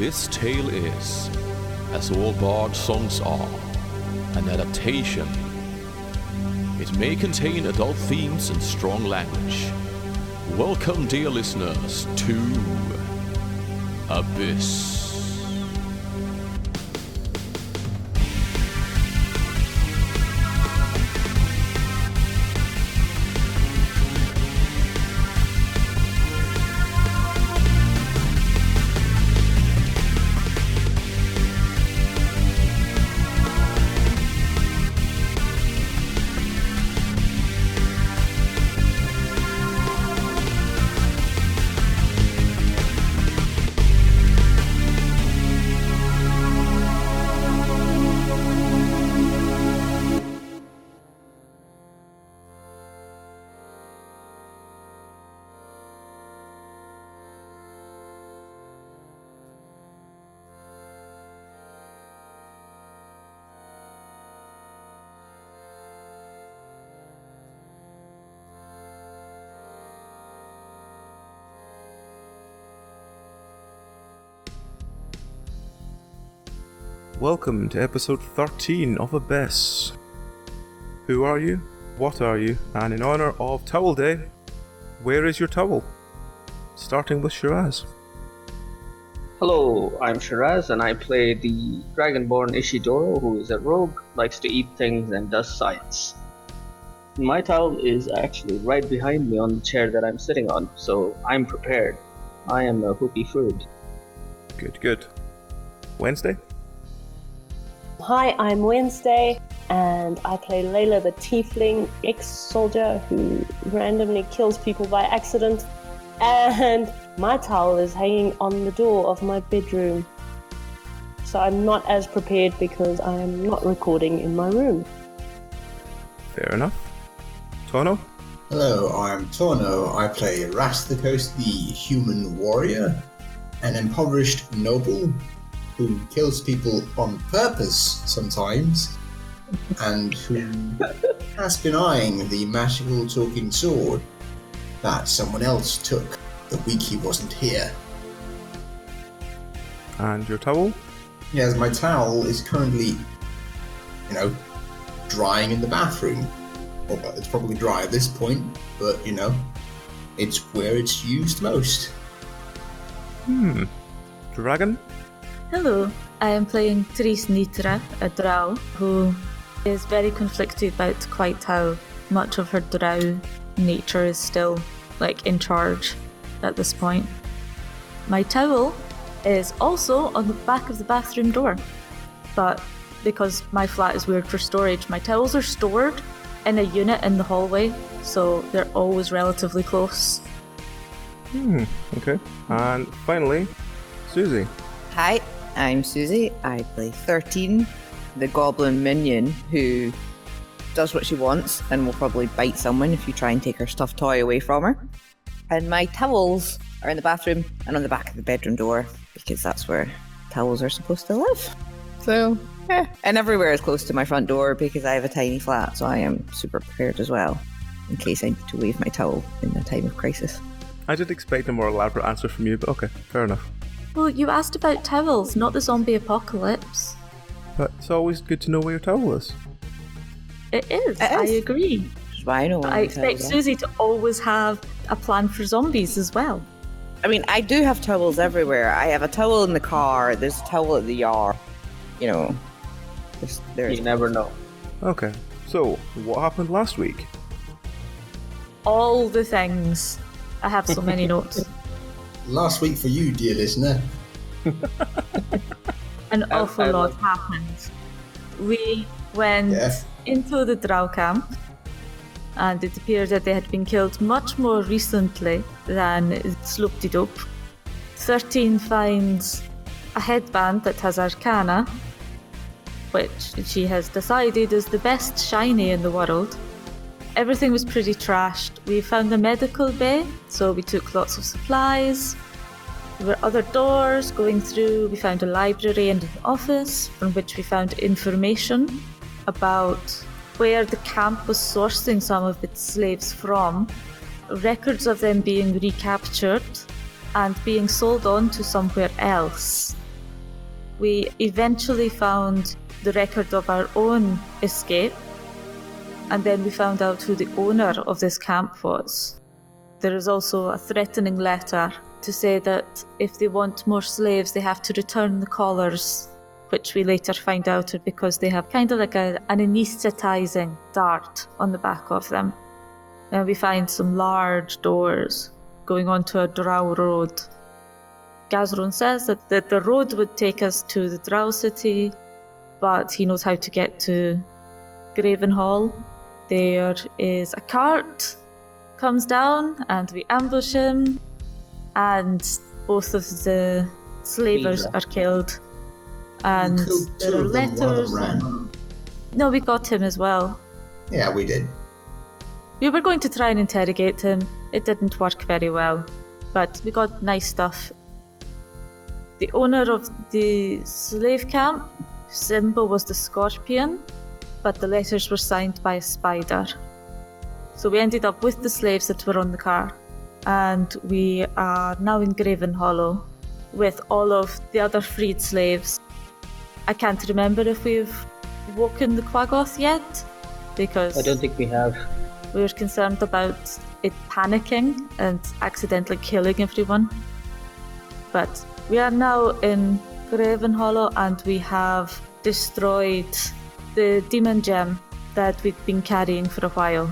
This tale is, as all bard songs are, an adaptation. It may contain adult themes and strong language. Welcome, dear listeners, to Abyss. Welcome to episode 13 of Abyss. Who are you? What are you? And in honor of Towel Day, where is your towel? Starting with Shiraz. Hello, I'm Shiraz and I play the Dragonborn Ishidoro, who is a rogue, likes to eat things and does science. My towel is actually right behind me on the chair that I'm sitting on, so I'm prepared. I am a hooky food. Good. Wednesday? Hi, I'm Wednesday, and I play Layla, the Tiefling ex-soldier who randomly kills people by accident. And my towel is hanging on the door of my bedroom. So I'm not as prepared because I am not recording in my room. Fair enough. Tauno? Hello, I'm Tauno. I play Rasthikos, the human warrior, an impoverished noble who kills people on purpose sometimes, and who has been eyeing the magical talking sword that someone else took the week he wasn't here. And your towel? Yes, my towel is currently, drying in the bathroom. Well, it's probably dry at this point, but, it's where it's used most. Dragon? Hello, I am playing Nitra, a Drow, who is very conflicted about quite how much of her Drow nature is still, in charge at this point. My towel is also on the back of the bathroom door, but because my flat is weird for storage, my towels are stored in a unit in the hallway, so they're always relatively close. Okay. And finally, Susie. Hi, I'm Susie. I play 13, the Goblin minion who does what she wants and will probably bite someone if you try and take her stuffed toy away from her. And my towels are in the bathroom and on the back of the bedroom door because that's where towels are supposed to live. So, and everywhere is close to my front door because I have a tiny flat, so I am super prepared as well in case I need to wave my towel in a time of crisis. I did expect a more elaborate answer from you, but okay, fair enough. Well, you asked about towels, not the zombie apocalypse. But it's always good to know where your towel is. It is. I agree. Which is why I know I expect Susie to always have a plan for zombies as well. I mean, I do have towels everywhere. I have a towel in the car, there's a towel at the yard. You never know. Okay, so what happened last week? All the things. I have so many notes. Last week for you, dear listener. An awful lot happened. We went into the Drow camp, and it appeared that they had been killed much more recently than Sloop-de-Doop. 13 finds a headband that has arcana, which she has decided is the best shiny in the world. Everything was pretty trashed. We found a medical bay, so we took lots of supplies. There were other doors going through. We found a library and an office from which we found information about where the camp was sourcing some of its slaves from, records of them being recaptured and being sold on to somewhere else. We eventually found the record of our own escape, and then we found out who the owner of this camp was. There is also a threatening letter to say that if they want more slaves, they have to return the collars, which we later find out are because they have kind of like an anesthetizing dart on the back of them. And we find some large doors going onto a Drow road. Gazron says that the road would take us to the Drow city, but he knows how to get to Gravenhollow. There is a cart, comes down, and we ambush him, and both of the slavers are killed. And there are letters. No, we got him as well. Yeah, we did. We were going to try and interrogate him. It didn't work very well, but we got nice stuff. The owner of the slave camp symbol was the scorpion, but the letters were signed by a spider. So we ended up with the slaves that were on the car, and we are now in Gravenhollow with all of the other freed slaves. I can't remember if we've woken the Quaggoth yet, because I don't think we have. We were concerned about it panicking and accidentally killing everyone. But we are now in Gravenhollow, and we have destroyed the demon gem that we've been carrying for a while.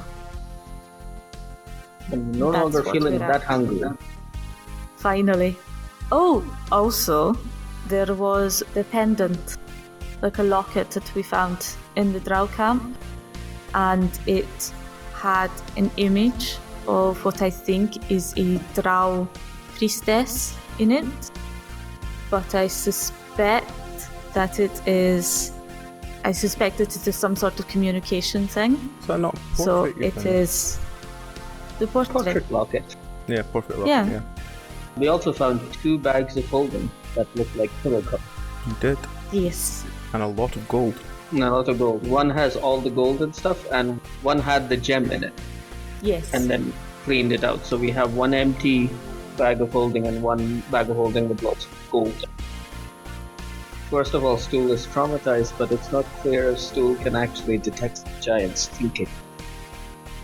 I'm no longer feeling that hungry. Finally. Oh, also, there was the pendant, like a locket that we found in the Drow camp, and it had an image of what I think is a Drow priestess in it, but I suspect that it is some sort of communication thing. Is that not portrait? So it is the portrait locket. Yeah, portrait locket, yeah. We also found 2 bags of holding that looked like pillow cups. You did. Yes. And a lot of gold. And a lot of gold. One has all the gold and stuff, and one had the gem in it. Yes. And then cleaned it out. So we have 1 empty bag of holding and 1 bag of holding with lots of gold. First of all, Stool is traumatized, but it's not clear if Stool can actually detect the giant's thinking.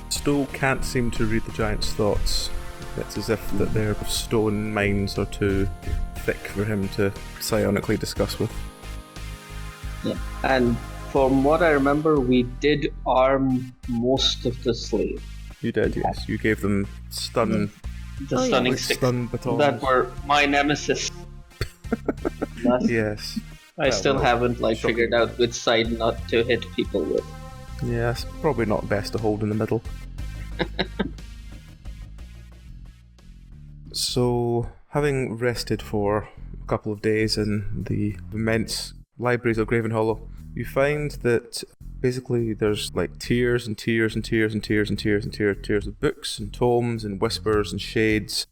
Stool can't seem to read the giant's thoughts. It's as if that their stone minds are too thick for him to psionically discuss with. Yeah. And from what I remember, we did arm most of the slaves. You did, yes. You gave them stunning sticks. Stun batons. That were my nemesis. Yes. I still haven't figured out which side not to hit people with. Yeah, it's probably not best to hold in the middle. So, having rested for a couple of days in the immense libraries of Gravenhollow, you find that basically there's tiers and tiers and tiers and tiers and tiers and tiers of books and tomes and whispers and shades.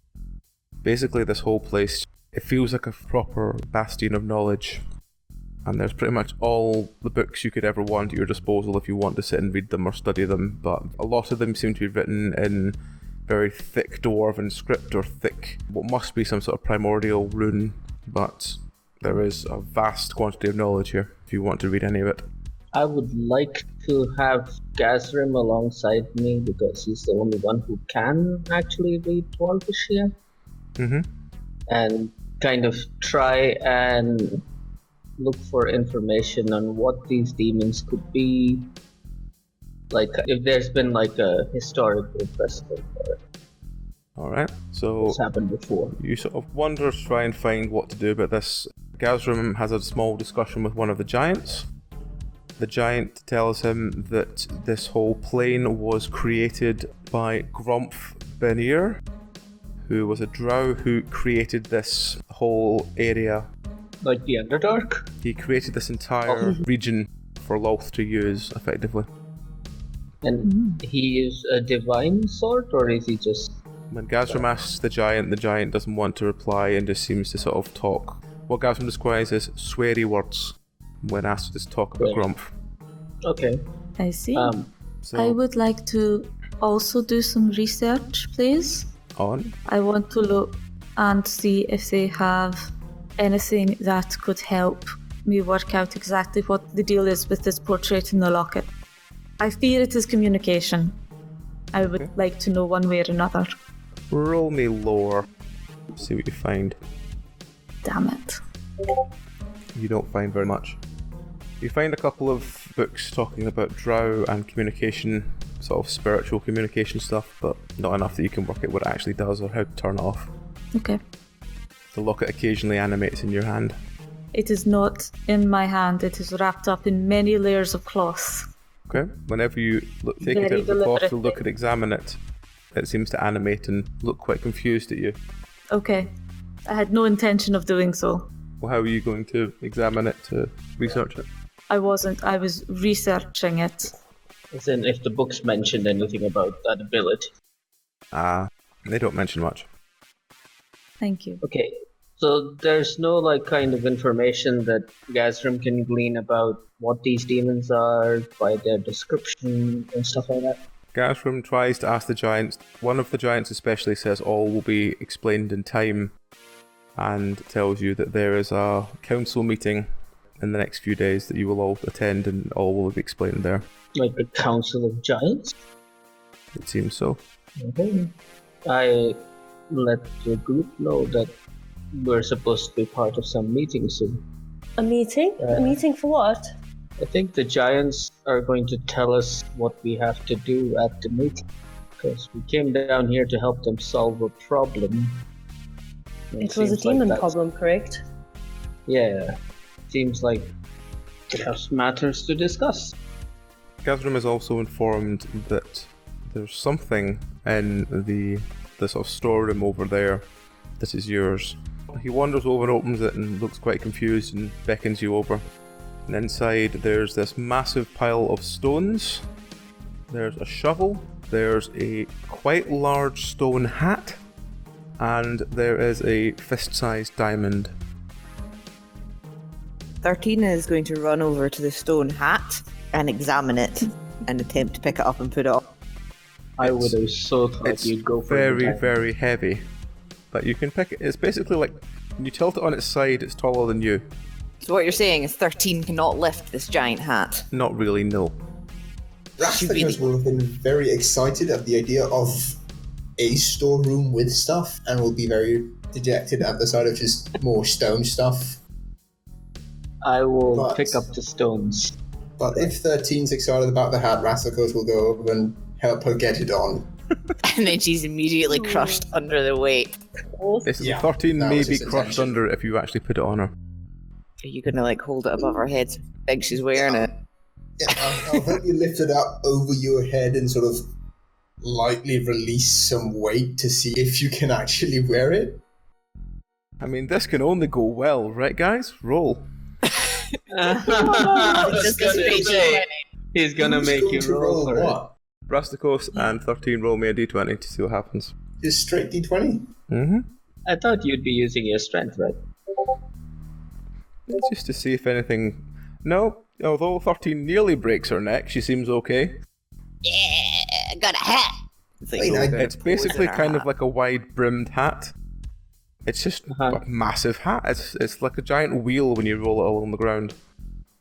Basically this whole place, it feels like a proper bastion of knowledge. And there's pretty much all the books you could ever want at your disposal if you want to sit and read them or study them, but a lot of them seem to be written in very thick dwarven script or thick, what must be some sort of primordial rune, but there is a vast quantity of knowledge here if you want to read any of it. I would like to have Gazrim alongside me because he's the only one who can actually read Dwarvish here. Mm-hmm. And kind of try and look for information on what these demons could be. If there's been a historical precedent for it. Alright, so it's happened before. You sort of wander to try and find what to do about this. Gazrim has a small discussion with one of the giants. The giant tells him that this whole plane was created by Grumpf Benir, who was a drow who created this whole area. Like the Underdark? He created this entire region for Lolth to use, effectively. And he is a divine sort, or is he just... When Gazrim asks the giant doesn't want to reply and just seems to sort of talk. What Gazrim describes as sweary words when asked to talk about Grumpf. Okay. I see. So I would like to also do some research, please. On? I want to look and see if they have anything that could help me work out exactly what the deal is with this portrait in the locket. I fear it is communication. I would like to know one way or another. Roll me lore. See what you find. Damn it. You don't find very much. You find a couple of books talking about Drow and communication, sort of spiritual communication stuff, but not enough that you can work out what it actually does or how to turn it off. Okay. The locket occasionally animates in your hand. It is not in my hand. It is wrapped up in many layers of cloth. Okay. Whenever you take it out of the cloth to look and examine it, it seems to animate and look quite confused at you. Okay. I had no intention of doing so. Well, how are you going to examine it to research it? I wasn't. I was researching it. As in, if the books mentioned anything about that ability. They don't mention much. Thank you. Okay, so there's no kind of information that Gazrim can glean about what these demons are by their description and stuff like that? Gazrim tries to ask the giants. One of the giants especially says all will be explained in time, and tells you that there is a council meeting in the next few days that you will all attend and all will be explained there. Like a council of giants? It seems so. Okay. I let the group know that we're supposed to be part of some meeting soon. A meeting? A meeting for what? I think the giants are going to tell us what we have to do at the meeting. Because we came down here to help them solve a problem. It was a demon problem, correct? Yeah. Seems like they have matters to discuss. Gazrim is also informed that there's something in the sort of storeroom over there that is yours. He wanders over and opens it and looks quite confused and beckons you over. And inside there's this massive pile of stones. There's a shovel. There's a quite large stone hat. And there is a fist-sized diamond. 13 is going to run over to the stone hat and examine it and attempt to pick it up and put it on. I would have so thought you'd go for it. It's very, very heavy. But you can pick it. It's basically like, when you tilt it on its side, it's taller than you. So what you're saying is 13 cannot lift this giant hat? Not really, no. Rasthikos will have been very excited at the idea of a storeroom with stuff and will be very dejected at the sight of just more stone stuff. I will pick up the stones. But if 13's excited about the hat, Rasthikos will go over and help her get it on. And then she's immediately crushed under the weight. This 13 may be crushed under it if you actually put it on her. Are you gonna hold it above her head so I think she's wearing it? Yeah, I'll help you lift it up over your head and sort of lightly release some weight to see if you can actually wear it. I mean, this can only go well, right guys? Roll. He's gonna make you roll for it. Rasthikos and 13 roll me a d20 to see what happens. Just straight d20? Mm-hmm. I thought you'd be using your strength, right? Just to see if anything... No, although 13 nearly breaks her neck, she seems okay. Yeah, got a hat! It's basically kind of like a wide-brimmed hat. It's just a massive hat. It's like a giant wheel when you roll it along the ground.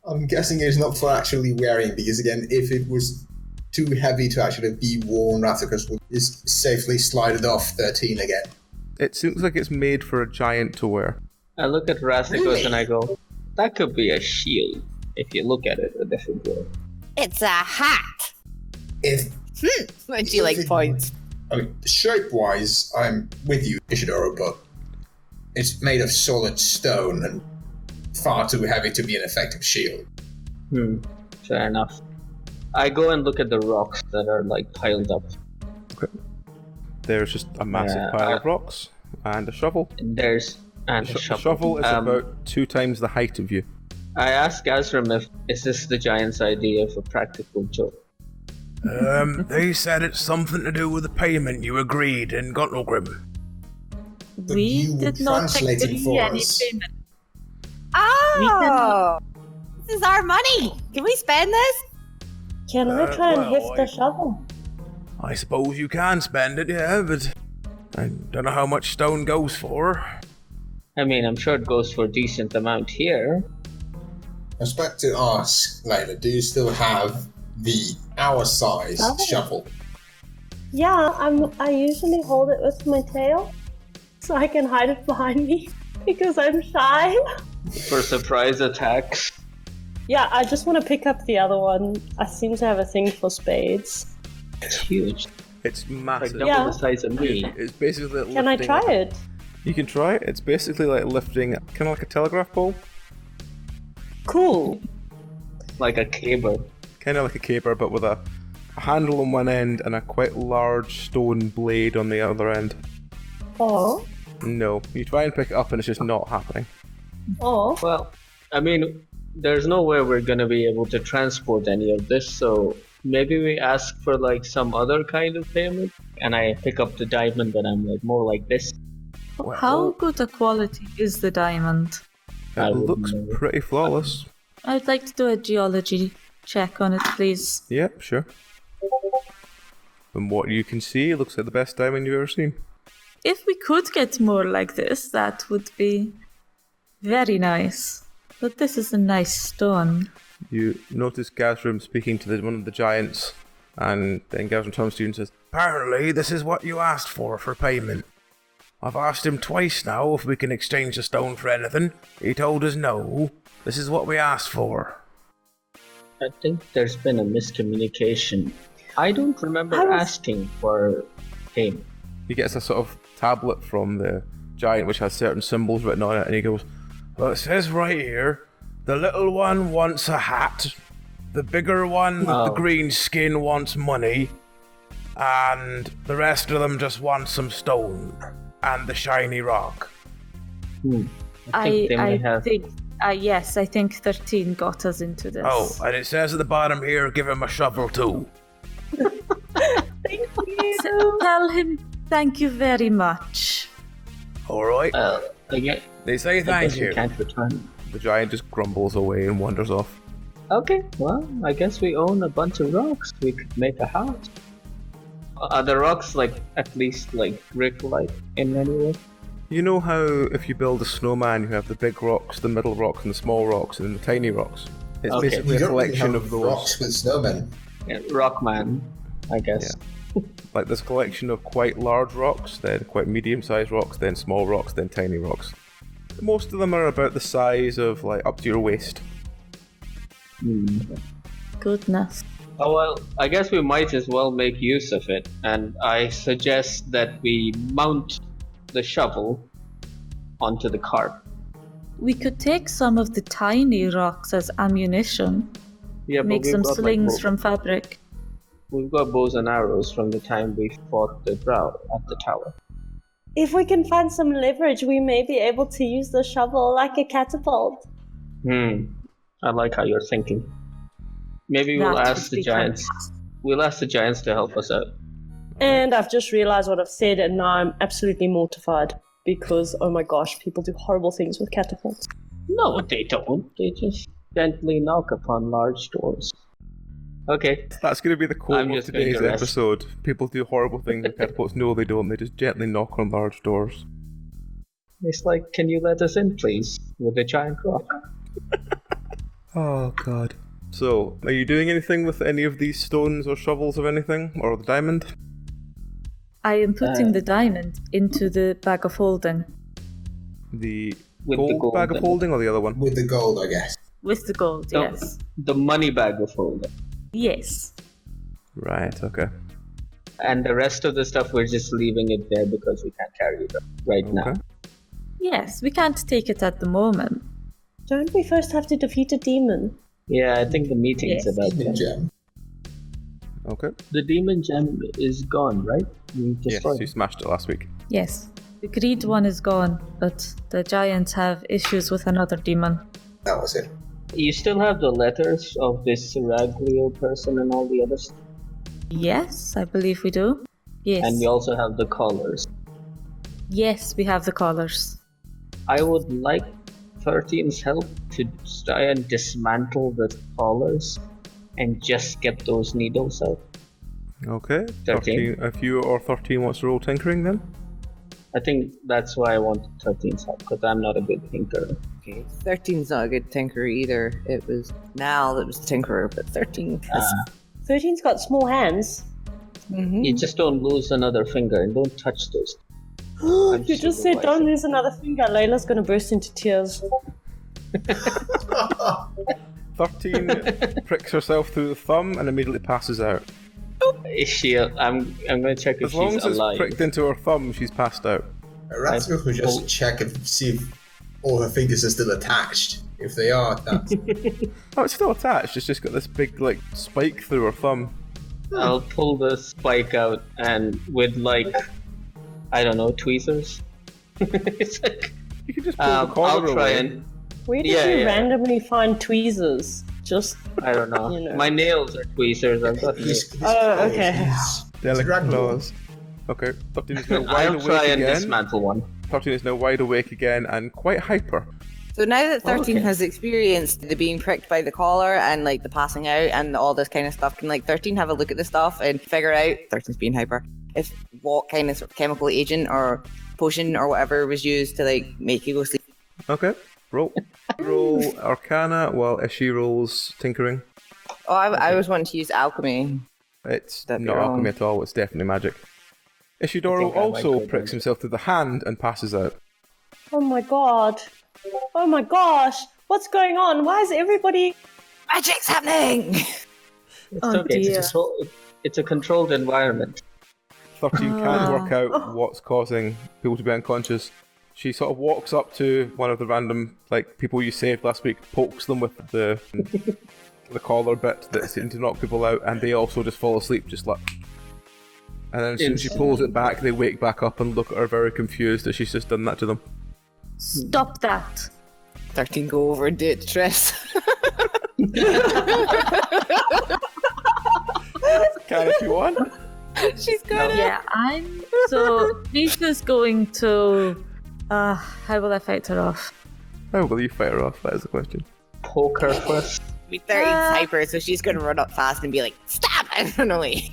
I'm guessing it's not for actually wearing, because again, if it was too heavy to actually be worn, Rasthikos will just safely slide it off 13 again. It seems like it's made for a giant to wear. I look at Rasthikos and I go, that could be a shield, if you look at it a different way. It's a hat! When she points. I mean, shape-wise, I'm with you, Ishidoro, but it's made of solid stone and far too heavy to be an effective shield. Fair enough. I go and look at the rocks that are piled up. Okay. There's just a massive pile of rocks and a shovel. The shovel is about 2 times the height of you. I ask Gazrim is this the giant's idea of a practical joke? They said it's something to do with the payment you agreed in Gottnogrim. We did not agree any payment. Oh! This is our money! Can we spend this? Can I try and lift the shovel? I suppose you can spend it, yeah, but I don't know how much stone goes for. I mean, I'm sure it goes for a decent amount here. I was about to ask, Layla, do you still have the hour-sized shovel? Yeah, I usually hold it with my tail, so I can hide it behind me, because I'm shy. For surprise attacks. Yeah, I just want to pick up the other one. I seem to have a thing for spades. It's huge. It's massive. Like double the size of me. It's basically like Can I try it? You can try it. It's basically like lifting, kind of like a telegraph pole. Cool. Like a cable. Kind of like a caber, but with a handle on one end and a quite large stone blade on the other end. Oh. No, you try and pick it up and it's just not happening. Oh. Well, I mean, there's no way we're gonna be able to transport any of this, so maybe we ask for like some other kind of payment, and I pick up the diamond and I'm like more like this. How good a quality is the diamond? It looks pretty flawless. I'd like to do a geology check on it, please. Yep, sure. From what you can see, it looks like the best diamond you've ever seen. If we could get more like this, that would be very nice. But this is a nice stone. You notice Gazrim speaking to one of the giants, and then Gazrim turns to you and says, "Apparently this is what you asked for payment. I've asked him twice now if we can exchange the stone for anything. He told us no. This is what we asked for." I think there's been a miscommunication. I don't remember asking for payment. He gets a sort of tablet from the giant which has certain symbols written on it, and he goes, "Well, it says right here, the little one wants a hat, the bigger one with the green skin wants money, and the rest of them just want some stone and the shiny rock." I think 13 got us into this. Oh, and it says at the bottom here, give him a shovel too. Thank you. So tell him thank you very much. Alright. They say thank you. We can't return. The giant just grumbles away and wanders off. Okay, well, I guess we own a bunch of rocks. We could make a house. Are the rocks at least brick-like in any way? You know how if you build a snowman, you have the big rocks, the middle rocks, and the small rocks, and the tiny rocks? It's basically a collection of those. Rocks with snowmen. Yeah, Rockman, I guess. Yeah. Like there's a collection of quite large rocks, then quite medium-sized rocks, then small rocks, then tiny rocks. Most of them are about the size of up to your waist. Goodness. Oh well, I guess we might as well make use of it, and I suggest that we mount the shovel onto the cart. We could take some of the tiny rocks as ammunition. Yeah, make some slings from fabric. We've got bows and arrows from the time we fought the Drow at the tower. If we can find some leverage, we may be able to use the shovel like a catapult. I like how you're thinking. Maybe we'll ask the giants. We'll ask the giants to help us out. And I've just realized what I've said, and now I'm absolutely mortified because, oh my gosh, people do horrible things with catapults. No, they don't. They just gently knock upon large doors. Okay. That's going to be the quote of today's episode. People do horrible things with catapults. No, they don't. They just gently knock on large doors. It's like, can you let us in, please? With a giant rock. Oh, God. So, are you doing anything with any of these stones or shovels of anything? Or the diamond? I am putting the diamond into the bag of holding. The gold bag of holding or the other one? With the gold, I guess. With the gold, yes. The money bag of holding. Yes. Right, okay. And the rest of the stuff, we're just leaving it there because we can't carry it right now. Yes, we can't take it at the moment. Don't we first have to defeat a demon? Yeah, I think the meeting's about Demon that. gem. Okay. The demon gem is gone, right? You destroyed Yes, you smashed it last week. Yes. The greed one is gone, but the giants have issues with another demon. That was it. You still have the letters of this Seraglio person and all the other stuff? Yes, I believe we do. Yes. And we also have the collars. Yes, we have the collars. I would like 13's help to try and dismantle the collars and just get those needles out. Okay. 13. If you or 13 wants to roll tinkering then? I think that's why I want 13's help, because I'm not a good thinker. Okay, 13's not a good tinkerer either. It was Mal that was the tinkerer, but 13 has... 13's got small hands. Mhm. You just don't lose another finger and don't touch those. You just said don't lose another finger. Layla's gonna burst into tears. 13 pricks herself through the thumb and immediately passes out. Is she? I'm gonna check if As long she's as it's alive. pricked into her thumb, she's passed out. Rasthikos will just check and see if all her fingers are still attached. If they are, that's... Oh, it's still attached. It's just got this big, like, spike through her thumb. I'll pull the spike out and with like, I don't know, tweezers. It's like, You can just pull the collar I'll try away. and Where did you randomly find tweezers? Just I don't know. You know. My nails are tweezers. I've got nails. Oh, okay. Delicate claws. Okay, 13 is now wide I'll awake try and again. dismantle one. 13 is now wide awake again and quite hyper. So now that 13 Okay. has experienced the being pricked by the collar and like the passing out and all this kind of stuff, can like 13 have a look at the stuff and figure out 13's being hyper if what kind of sort of chemical agent or potion or whatever was used to like make you go sleep. Okay, roll. Roll Arcana while she rolls Tinkering. Oh, I was wanting to use alchemy. It's That'd be not wrong. alchemy at all, it's definitely magic. Ishidoro I think I might also go pricks down. himself through the hand and passes out. Oh my god. Oh my gosh. What's going on? Why is everybody... Magic's happening! It's Oh, okay. dear. It's a controlled environment. 13 can't work out what's causing people to be unconscious. She sort of walks up to one of the random like people you saved last week, pokes them with the collar bit that seemed to knock people out, and they also just fall asleep, just like. And then as soon as she pulls it back, they wake back up and look at her very confused that she's just done that to them. Stop that. 13 go over and do it to Triss. Can if you want. She's gonna. Yeah, I'm. So, Nisha's going to. How will I fight her off? How will you fight her off? That is the question. Poke her first. 13's hyper, so she's gonna run up fast and be like, "Stop!" and run away.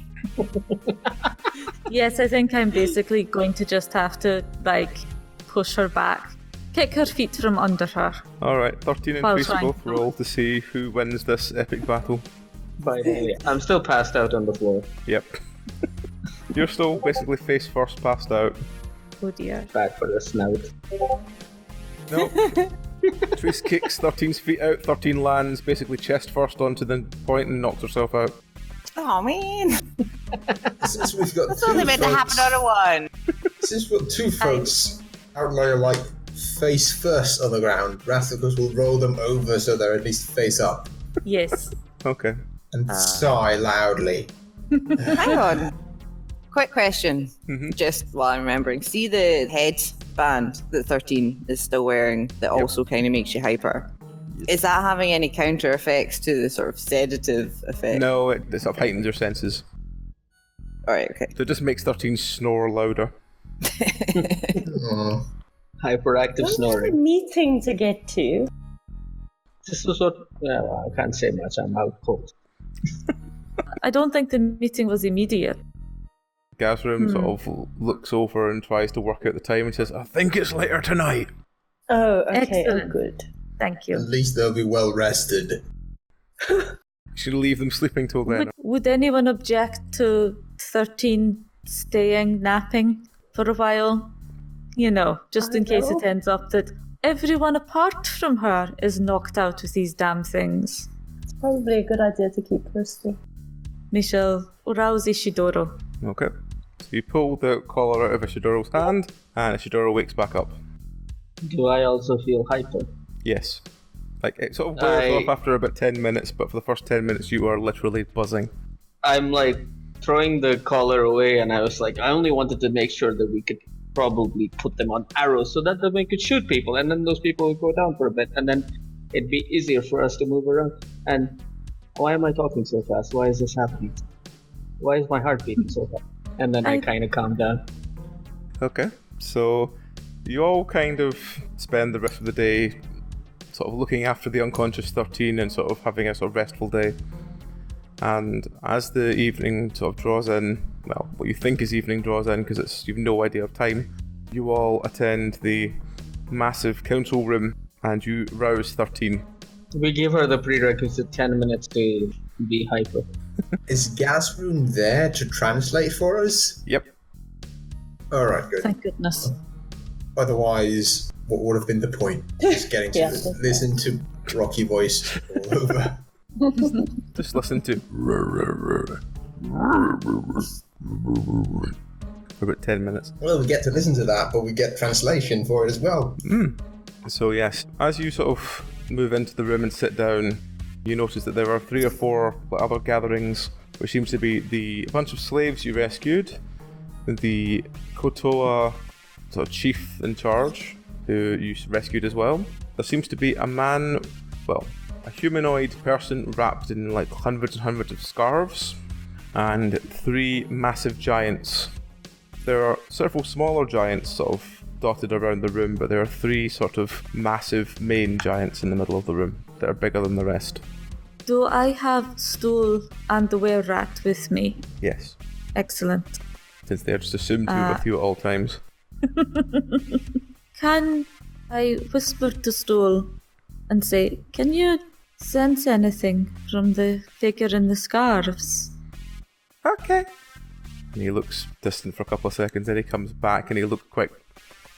Yes, I think I'm basically going to just have to, like, push her back. Kick her feet from under her. Alright, 13 and Well, Priest fine. both roll to see who wins this epic battle. By the way, I'm still passed out on the floor. Yep. You're still basically face first passed out. Oh dear. Back for the snout. Nope. Triss kicks 13's feet out, 13 lands basically chest first onto the point and knocks herself out. Oh man, Since we've got that's two only meant to happen on a one. Since we've got two folks out there, like, face first on the ground, Rasthikos will roll them over so they're at least face up Yes. Okay. and sigh loudly. Hang on. Quick question, Mhm. just while I'm remembering. See the headband that 13 is still wearing that also kind of makes you hyper? Is that having any counter effects to the sort of sedative effect? No, it sort of heightens your senses. Alright, okay. So it just makes 13 snore louder. Oh. Hyperactive What's the snoring. meeting to get to? This was what. Well, I can't say much. I'm out cold. I don't think the meeting was immediate. Gazrim sort of looks over and tries to work out the time and says, I think it's later tonight. Oh, okay. Excellent. Oh, good. Thank you. At least they'll be well rested. Should leave them sleeping till then. Would anyone object to 13 staying napping for a while? You know, just in case it ends up that everyone apart from her is knocked out with these damn things. It's probably a good idea to keep Kirsty. Michelle, rouse Ishidoro. Okay. So you pull the collar out of Ishidoro's hand, and Ishidoro wakes back up. Do I also feel hyper? Yes. Like, it sort of wears off after about 10 minutes, but for the first 10 minutes you are literally buzzing. I'm like throwing the collar away, and I was like, I only wanted to make sure that we could probably put them on arrows so that we could shoot people, and then those people would go down for a bit, and then it'd be easier for us to move around. And why am I talking so fast? Why is this happening? Why is my heart beating so fast? And then I kind of calm down. Okay. So you all kind of spend the rest of the day sort of looking after the unconscious 13 and sort of having a sort of restful day. And as the evening sort of draws in, well, what you think is evening draws in because you've no idea of time, you all attend the massive council room And you rouse 13. We give her the prerequisite 10 minutes to be hyper. Is Gazrune there to translate for us? Yep. Alright, good. Thank goodness. Otherwise, what would have been the point? Just getting to listen to Rocky voice all over. Just listen to for about 10 minutes. Well, we get to listen to that, but we get translation for it as well. So yes, as you sort of move into the room and sit down, you notice that there are 3 or 4 other gatherings, which seems to be the bunch of slaves you rescued, the Kotoa sort of chief in charge, who you rescued as well. There seems to be a man, well, a humanoid person wrapped in like hundreds and hundreds of scarves, and 3 massive giants. There are several smaller giants sort of dotted around the room, but there are 3 sort of massive main giants in the middle of the room that are bigger than the rest. Do I have Stool and the were-rat with me? Yes, Excellent. since they're just assumed to be with you at all times. Can I whisper to Stool and say, can you sense anything from the figure in the scarves? Okay. And he looks distant for a couple of seconds, then he comes back and he looks quite...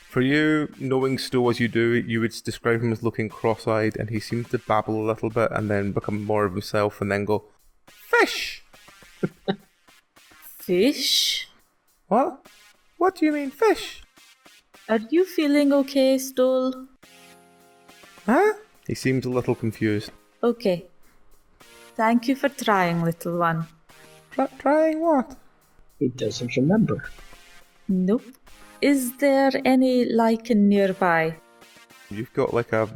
For you, knowing Stowe as you do, you would describe him as looking cross-eyed, and he seems to babble a little bit and then become more of himself and then go, "Fish!" Fish? What? What do you mean, fish? Are you feeling okay, Stool? Huh? He seems a little confused. Okay. Thank you for trying, little one. Trying what? He doesn't remember. Nope. Is there any lichen nearby? You've got like a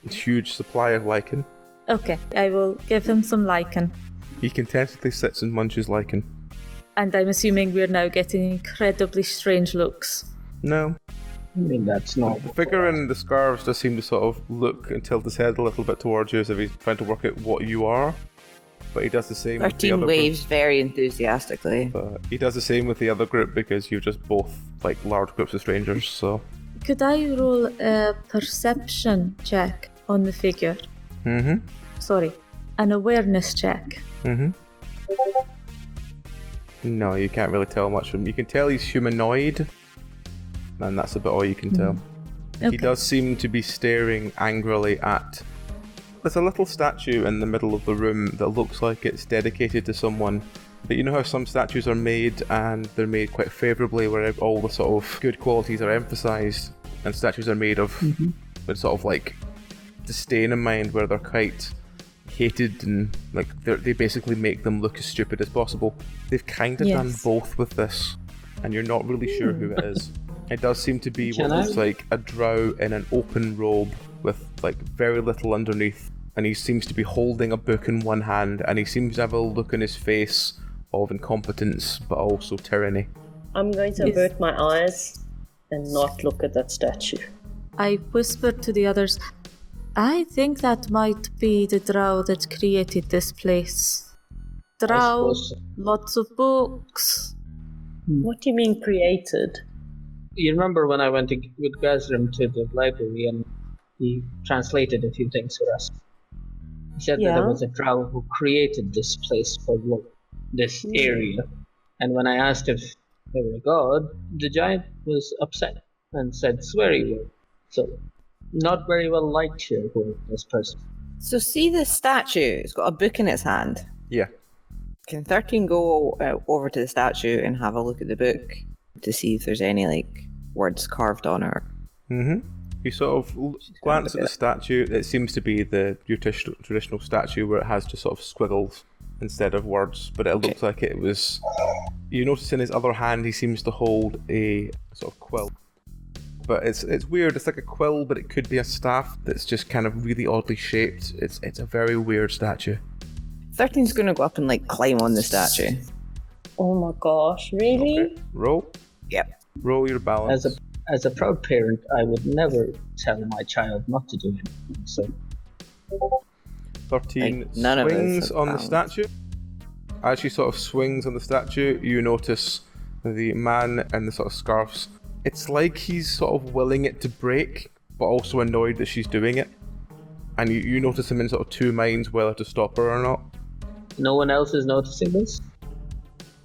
huge supply of lichen. Okay, I will give him some lichen. He contentedly sits and munches lichen. And I'm assuming we're now getting incredibly strange looks. No. I mean, that's not... The figure in the scarves does seem to sort of look and tilt his head a little bit towards you as if he's trying to work out what you are. But he does the same with the 13 other waves group. very enthusiastically. But he does the same with the other group because you're just both like large groups of strangers, so... Could I roll a perception check on the figure? Mm-hmm. Sorry, an awareness check. Mm-hmm. No, you can't really tell much from him. You can tell he's humanoid, and that's about all you can tell. Okay. He does seem to be staring angrily at... There's a little statue in the middle of the room that looks like it's dedicated to someone. But you know how some statues are made and they're made quite favourably where all the sort of good qualities are emphasised, and statues are made of with sort of like disdain in mind where they're quite hated and like they basically make them look as stupid as possible. They've kind of done both with this, and you're not really sure who it is. It does seem to be what looks like a drow in an open robe with like very little underneath, and he seems to be holding a book in one hand, and he seems to have a look on his face of incompetence but also tyranny. I'm going to avert my eyes and not look at that statue. I whispered to the others, I think that might be the drow that created this place. Drow, lots of books. What do you mean created? You remember when I went with Gazrim to the library and he translated a few things for us? He said that there was a drow who created this place for this area. And when I asked if they were a god, the giant was upset and said sweary word. So, not very well liked here for this person. So see this statue? It's got a book in its hand. Yeah. Can 13 go over to the statue and have a look at the book to see if there's any like words carved on it? Mm-hmm. You sort of glance at the statue. It seems to be your traditional statue where it has just sort of squiggles instead of words, but it looks like it was... You notice in his other hand he seems to hold a sort of quill. But it's weird. It's like a quill, but it could be a staff that's just kind of really oddly shaped. It's a very weird statue. 13's gonna go up and like climb on the statue. Oh my gosh, really? Okay. Roll. Yep. Roll your balance. As a proud parent, I would never tell my child not to do anything. So 13 none of us swings have on the balance. statue. As she sort of swings on the statue, you notice the man in the sort of scarves. It's like he's sort of willing it to break, but also annoyed that she's doing it. And you notice him in sort of two minds whether to stop her or not. No one else is noticing this?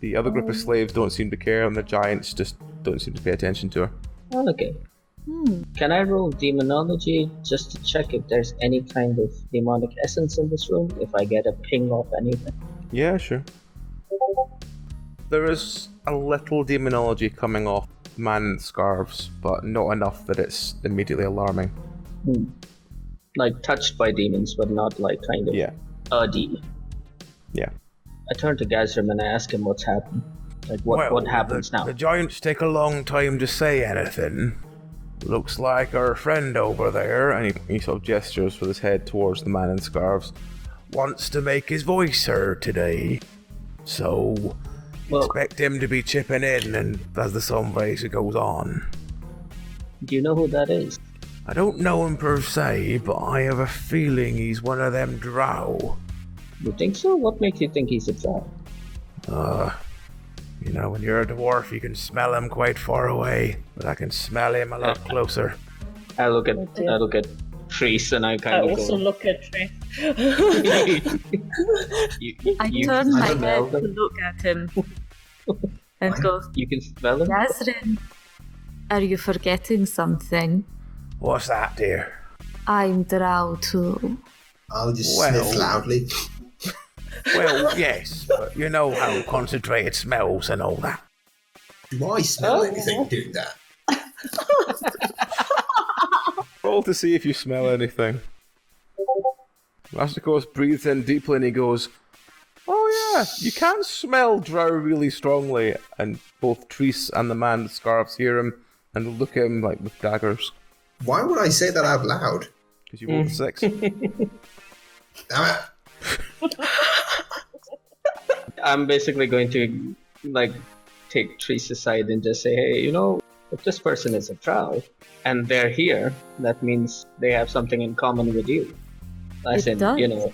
The other group of slaves don't seem to care, and the giants just don't seem to pay attention to her. Oh, okay. Can I roll demonology just to check if there's any kind of demonic essence in this room? If I get a ping of anything? Yeah, sure. There is a little demonology coming off man scarves, but not enough that it's immediately alarming. Like touched by demons, but not like kind of a demon. Yeah. I turn to Gazrim and I ask him what's happened. Like what happens now? The giants take a long time to say anything. Looks like our friend over there, and he sort of gestures with his head towards the man in scarves, wants to make his voice heard today. So, expect him to be chipping in and as the sunrise goes on. Do you know who that is? I don't know him per se, but I have a feeling he's one of them Drow. You think so? What makes you think he's a Drow? You know, when you're a dwarf, you can smell him quite far away, but I can smell him a lot closer. I look at Treese and I kind of go... I also look at Treese. I turn my head to look at him and go, You can smell him? Gazrin, are you forgetting something? What's that, dear? I'm Drow too. I'll just sniff loudly. Well, yes, but you know how concentrated smells and all that. Do I smell anything doing that? Roll to see if you smell anything. Rasthikos breathes in deeply and he goes, oh yeah, you can smell Drow really strongly. And both Treese and the man with scarves hear him and look at him like with daggers. Why would I say that out loud? Because you rolled a 6. Damn it. I'm basically going to take Treese aside and just say, hey, you know, if this person is a Drow and they're here, that means they have something in common with you. As in, you know,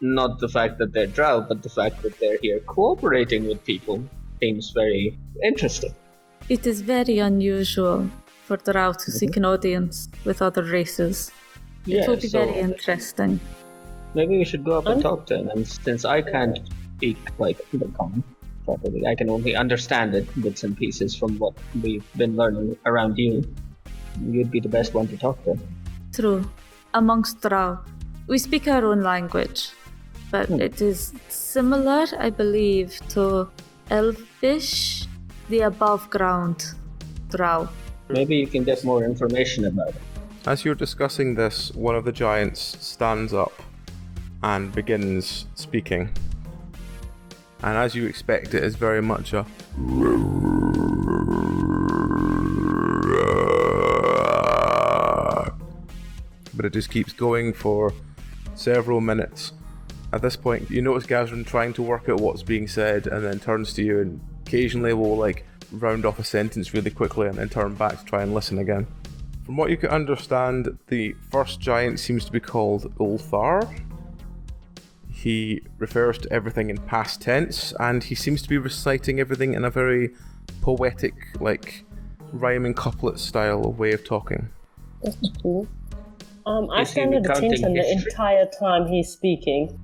not the fact that they're Drow, but the fact that they're here cooperating with people seems very interesting. It is very unusual for Drow to seek an audience with other races. It will be very interesting. Maybe we should go up and talk to him, and since I can't speak the common properly, I can only understand it bits and pieces from what we've been learning around you. You'd be the best one to talk to. True. Amongst Drow, we speak our own language, but it is similar, I believe, to Elvish, the above ground Drow. Maybe you can get more information about it. As you're discussing this, one of the giants stands up and begins speaking. And as you expect, it is very much a... But it just keeps going for several minutes. At this point, you notice Gazrin trying to work out what's being said and then turns to you and occasionally will round off a sentence really quickly and then turn back to try and listen again. From what you can understand, the first giant seems to be called Ulthar. He refers to everything in past tense, and he seems to be reciting everything in a very poetic, rhyming couplet style way of talking. That's cool. I stand at attention the entire time he's speaking.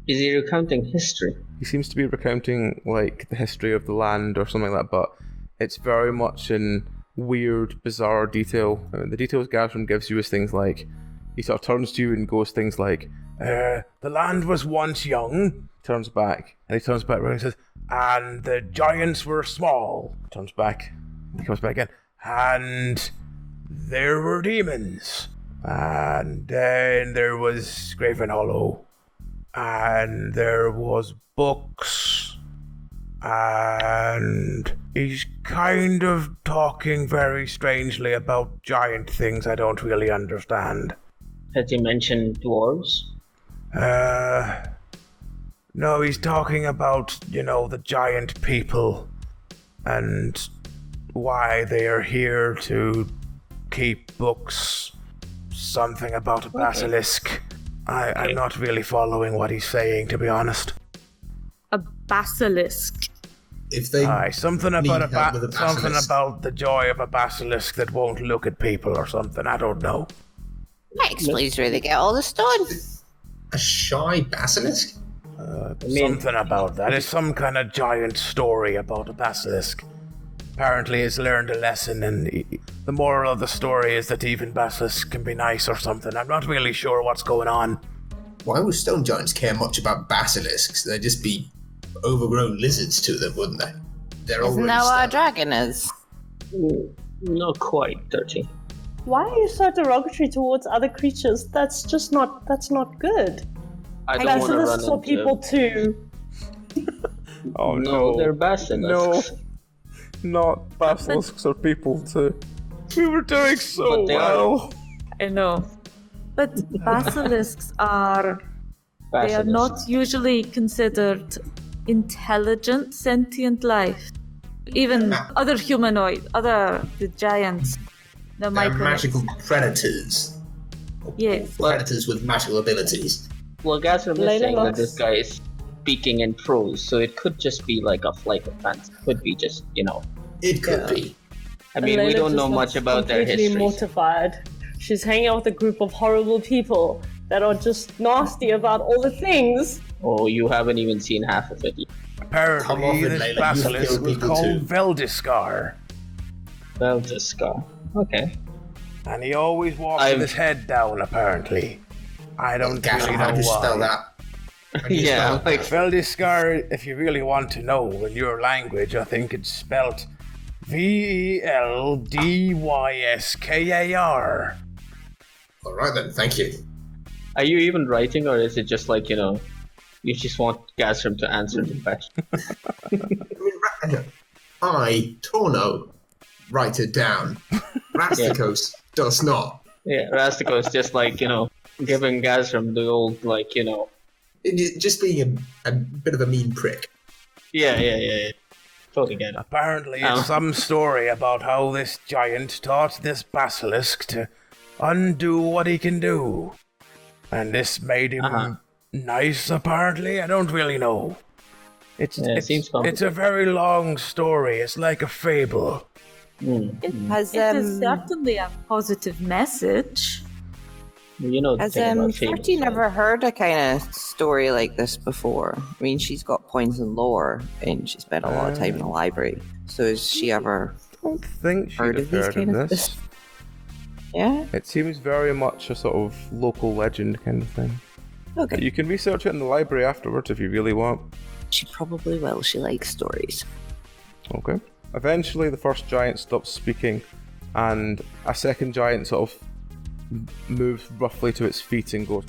Is he recounting history? He seems to be recounting, the history of the land or something like that, but it's very much in weird, bizarre detail. I mean, the details Gazrin gives you is things like, he sort of turns to you and goes things like, the land was once young, turns back, and he turns back around and says, and the giants were small, turns back, he comes back again, and there were demons, and then there was Gravenhollow, and there was books, and he's kind of talking very strangely about giant things I don't really understand. Has he mentioned dwarves? No, he's talking about, the giant people and why they are here to keep books, something about a basilisk. I'm not really following what he's saying, to be honest. A basilisk? if they something need about help with a something basilisk. about the joy of a basilisk that won't look at people or something. I don't know. That explains where they get all the stones. A shy basilisk? Something about that. It's some kind of giant story about a basilisk. Apparently it's learned a lesson, and the moral of the story is that even basilisks can be nice or something. I'm not really sure what's going on. Why would stone giants care much about basilisks? They'd just be overgrown lizards to them, wouldn't they? They're Isn't already that what a stone. dragon is? Not quite, 13. Why are you so derogatory towards other creatures? That's not good. I don't want to run Basilisks into... are people too. Oh No, they're basilisks. No, not basilisks or people too. We were doing so But they well. I know. But basilisks are... They are Basilisks. not usually considered intelligent, sentient life. Even other the giants, the They're micro. magical predators. Yes. Predators with magical abilities. Well, Gazram is Layla saying that looks- this guy is speaking in prose, so it could just be like a flight of fancy. Could be just, It could be. I mean, we Layla don't just know looks much about their completely history. mortified. She's hanging out with a group of horrible people that are just nasty about all the things. Oh, you haven't even seen half of it yet. Come off Apparently it, this Layla, you've basilisk killed was people called too. Veldiscar. Well, just go. Okay. And he always walked with his head down, apparently. I don't Gazram, really how know do you spell why. that? How do you Yeah, spell like- that? Veldiscar, if you really want to know in your language, I think it's spelt Veldyscar. Alright then, thank you. Are you even writing, or is it just like, you just want Gazram to answer the question? I, Tauno, write it down. Rasthikos does not. Yeah, Rasthikos just like, giving Gazram the old, like, Just being a bit of a mean prick. Yeah. Totally get it. Apparently it's some story about how this giant taught this basilisk to undo what he can do. And this made him nice, apparently. I don't really know. It seems It's complicated. a very long story. It's like a fable. It Has is certainly a positive message. You know the Has thing about fables, 13 right? ever heard a kind of story like this before? I mean, she's got points in lore, and she spent a lot of time in the library. So has she ever I don't think she'd heard have of these heard kind of of this. Yeah? It seems very much a sort of local legend kind of thing. Okay. You can research it in the library afterwards if you really want. She probably will. She likes stories. Okay. Eventually, the first giant stops speaking, and a second giant sort of moves roughly to its feet and goes.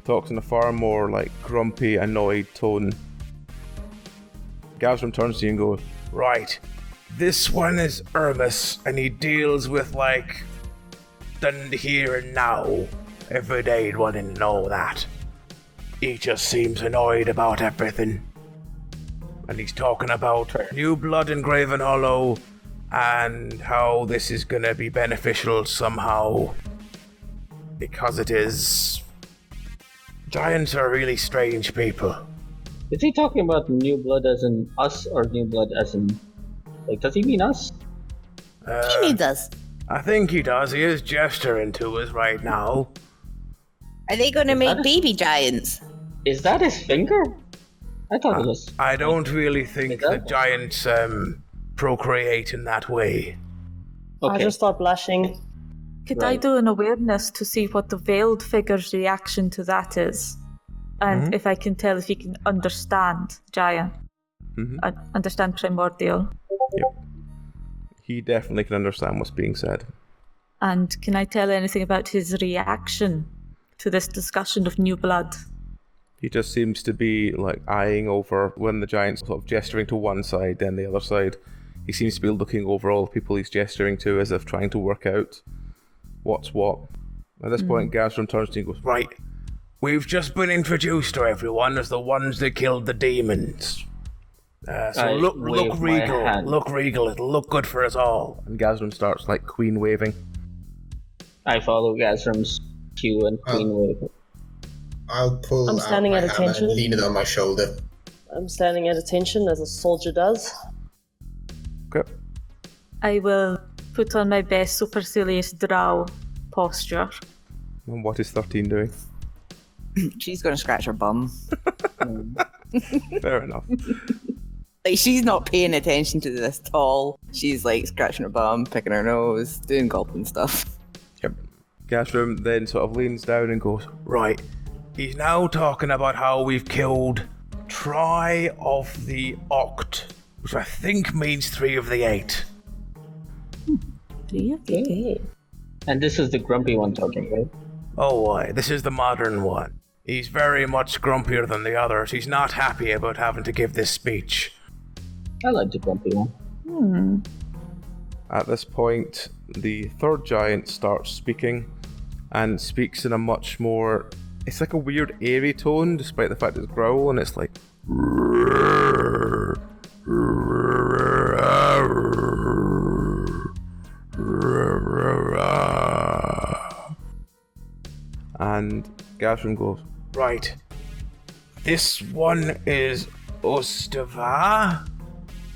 Talks in a far more like grumpy, annoyed tone. Gazram turns to you and goes, "Right, this one is Ermus, and he deals with like the here and now. Every day he'd want to know that. He just seems annoyed about everything. And he's talking about new blood in Gravenhollow and how this is going to be beneficial somehow. Because it is. Giants are really strange people. Is he talking about new blood as in us, or new blood as in... Like, does he mean us? He needs us. I think he does. He is gesturing to us right now. Are they going to that make a- baby giants? Is that his finger? I thought it was... I don't really think Is that- that giants procreate in that way. I Okay. just start blushing. Could I Right. do an awareness to see what the veiled figure's reaction to that is? And if I can tell if he can understand giant, understand primordial. Yep. He definitely can understand what's being said. And can I tell anything about his reaction to this discussion of new blood? He just seems to be like eyeing over when the giant's sort of gesturing to one side, then the other side. He seems to be looking over all the people he's gesturing to as if trying to work out what's what. At this point, Gazram turns to you and goes, "Right, we've just been introduced to everyone as the ones that killed the demons. So I look wave my regal, hand. look regal, it'll look good for us all." And Gazram starts like queen waving. I follow Gazram's cue and Queen Wave. I'll pull I'm out standing my at hammer attention. and lean it on my shoulder. I'm standing at attention as a soldier does. Okay. I will put on my best supercilious drow posture. And what is 13 doing? She's going to scratch her bum. Fair enough. Like, she's not paying attention to this at all. She's like scratching her bum, picking her nose, doing goblin stuff. Yep. Gashram then sort of leans down and goes, right, he's now talking about how we've killed 3 of the Oct, which I think means 3 of the 8. 3 of the 8. And this is the grumpy one talking, right? Oh, why? This is the modern one. He's very much grumpier than the others. He's not happy about having to give this speech. I like the grumpy one. At this point, the third giant starts speaking, and speaks in a much more... It's like a weird airy tone, despite the fact it's growl, and it's like... And Gashram goes, right, this one is Ustava,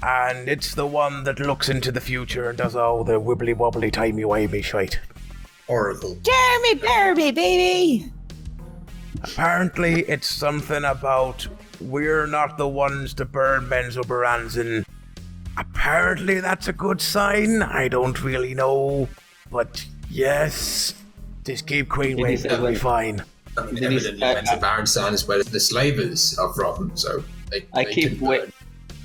and it's the one that looks into the future and does all the wibbly wobbly timey wimey shite. Oracle. Jeremy Derby, baby! Apparently it's something about we're not the ones to burn Benzobaranzin. Apparently that's a good sign. I don't really know, but yes, just keep Queen Did he Wave, say that'll be when? fine. I mean, Did he- evidently went to Barenstein is where the slavers are from, so I they keep can burn.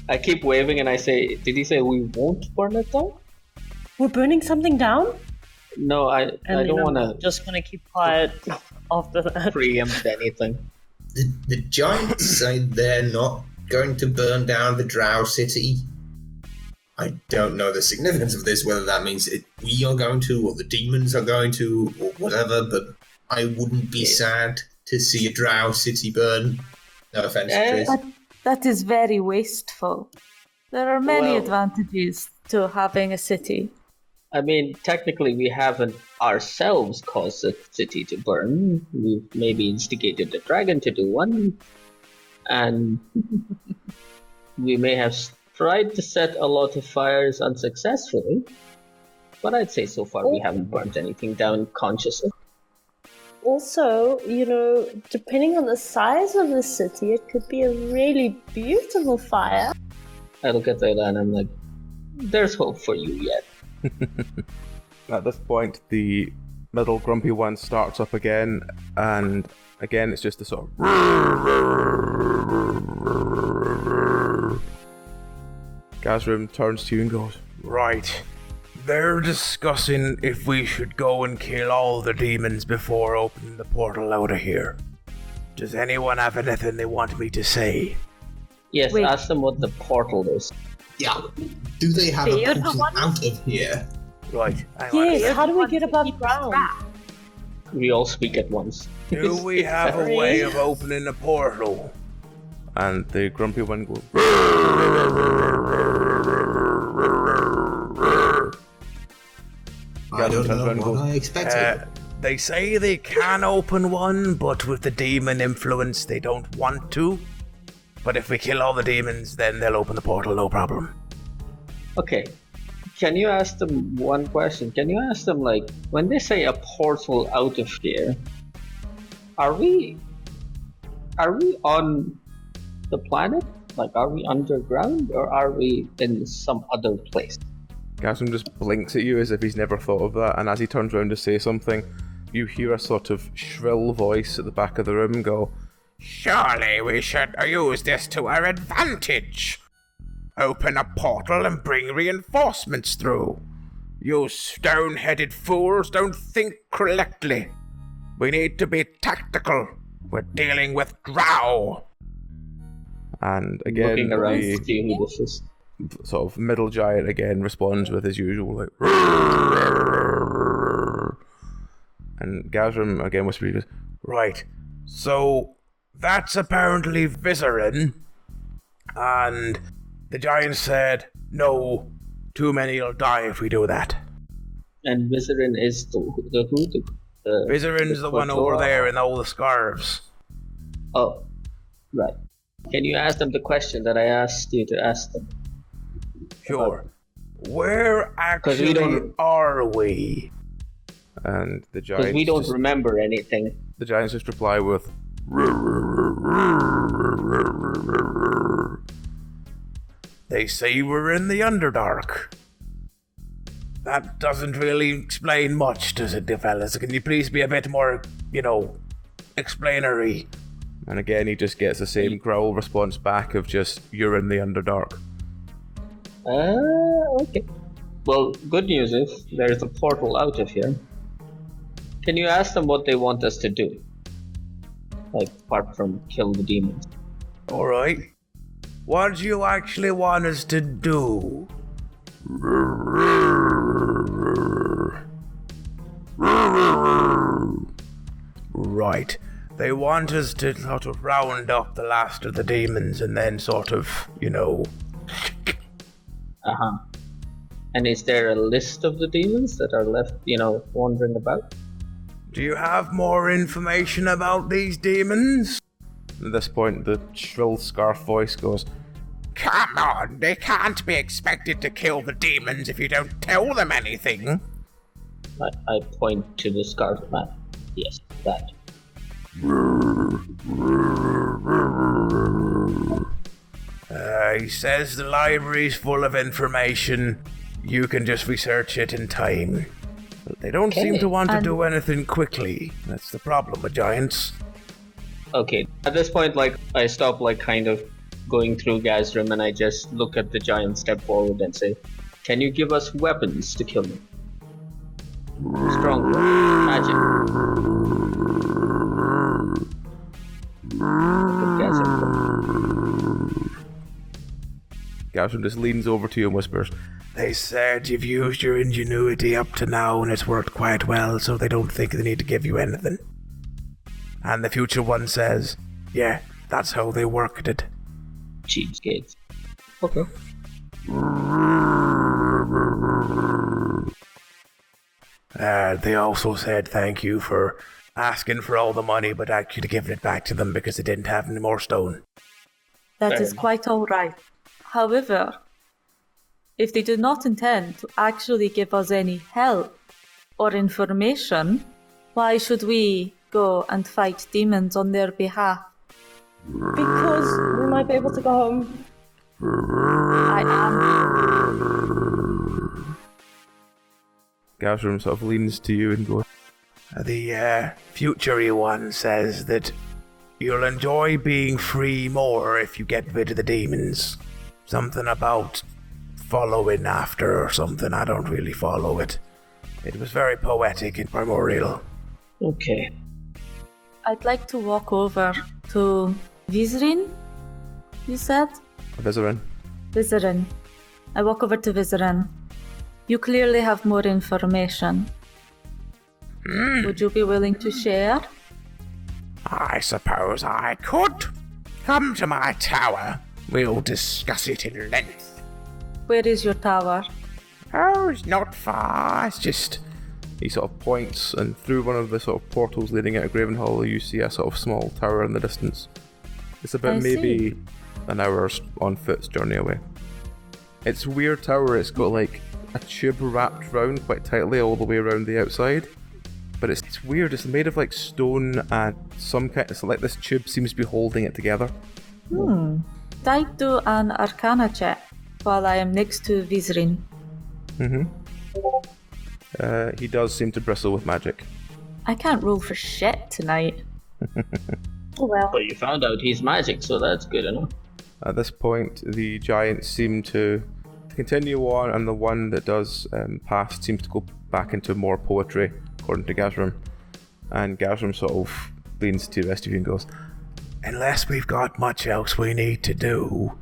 I keep waving and I say, did he say we won't burn it down? We're burning something down? No, I And don't want I'm to just gonna keep quiet after that. preempt anything. The giants say they're not going to burn down the Drow city. I don't know the significance of this, whether that means we are going to, or the demons are going to, or whatever, but I wouldn't be sad to see a Drow city burn. No offense, Chris. That is very wasteful. There are many Well- advantages to having a city. I mean, technically, we haven't ourselves caused the city to burn. We've maybe instigated the dragon to do one, and we may have tried to set a lot of fires unsuccessfully. But I'd say so far we haven't burnt anything down consciously. Also, depending on the size of the city, it could be a really beautiful fire. I look at Layla and I'm like, there's hope for you yet. At this point, the middle grumpy one starts up again, and again it's just a sort of... Gazrim turns to you and goes, right, they're discussing if we should go and kill all the demons before opening the portal out of here. Does anyone have anything they want me to say? Yes, Wait. ask them what the portal is. Yeah. Do they have You're a the portal one- out of here? Right, hang on a Yes, sec. how do we get above ground? We all speak at once. Do we have a way of opening a portal? And the grumpy one goes... I don't turns around know and what I expected. They say they can open one, but with the demon influence, they don't want to. But if we kill all the demons, then they'll open the portal, no problem. Okay. Can you ask them one question? Can you ask them, like, when they say a portal out of here, are we on the planet? Like, are we underground or are we in some other place? Gaston just blinks at you as if he's never thought of that, and as he turns around to say something, you hear a sort of shrill voice at the back of the room go, surely we should use this to our advantage. Open a portal and bring reinforcements through. You stone-headed fools don't think correctly. We need to be tactical. We're dealing with Drow. And again, Looking around the to see who this is. sort of middle giant again responds with his usual, like, and Gazrim again whispers, right, so that's apparently Viserin, and the giant said, no, too many will die if we do that. And Viserin is the who? Viserin's the one over there in all the scarves. Oh, right. Can you ask them the question that I asked you to ask them? Sure. Where actually are we? And the giants. Because we don't remember anything. The giants just reply with. They say we're in the Underdark. That doesn't really explain much, does it, fellas? Can you please be a bit more, explainery? And again, he just gets the same growl response back of just, you're in the Underdark. Okay. Well, good news is, there's a portal out of here. Can you ask them what they want us to do? Like, apart from kill the demons. Alright. What do you actually want us to do? Right. They want us to sort of round up the last of the demons and then sort of, Uh-huh. And is there a list of the demons that are left, wandering about? Do you have more information about these demons? At this point, the shrill scarf voice goes, Come on, they can't be expected to kill the demons if you don't tell them anything. I point to the scarf man. Yes, that. He says the library's full of information. You can just research it in time. But they don't seem to want to do anything quickly. That's the problem with giants. Okay, at this point, I stop, kind of going through Gazrim and I just look at the giant, step forward and say, Can you give us weapons to kill them? Strong magic. Gazrim just leans over to you and whispers, They said you've used your ingenuity up to now and it's worked quite well, so they don't think they need to give you anything. And the future one says, yeah, that's how they worked it. Cheapskates. Okay. They also said thank you for asking for all the money, but actually giving it back to them because they didn't have any more stone. That is quite all right. However, if they do not intend to actually give us any help or information, why should we go and fight demons on their behalf? Because we might be able to go home. I am. Gazrim sort of leans to you and goes, The future one says that you'll enjoy being free more if you get rid of the demons. Something about following after or something. I don't really follow it. It was very poetic and primordial. Okay. I'd like to walk over to Vizrin, you said? Vizerin. Vizerin. I walk over to Vizerin. You clearly have more information. Would you be willing to share? I suppose I could. Come to my tower. We'll discuss it in length. Where is your tower? Oh, it's not far. It's just... He sort of points, and through one of the sort of portals leading out of Gravenhollow, you see a sort of small tower in the distance. It's about maybe an hour's on foot's journey away. It's a weird tower. It's got like a tube wrapped round quite tightly all the way around the outside. But it's weird. It's made of like stone and some kind. It's like this tube seems to be holding it together. I do an Arcana check while I am next to Vizrin. He does seem to bristle with magic. I can't roll for shit tonight. Well, But you found out he's magic, so that's good enough. At this point, the giants seem to continue on, and the one that does pass seems to go back into more poetry, according to Gazrim. And Gazrim sort of leans to the rest of you and goes, Unless we've got much else we need to do,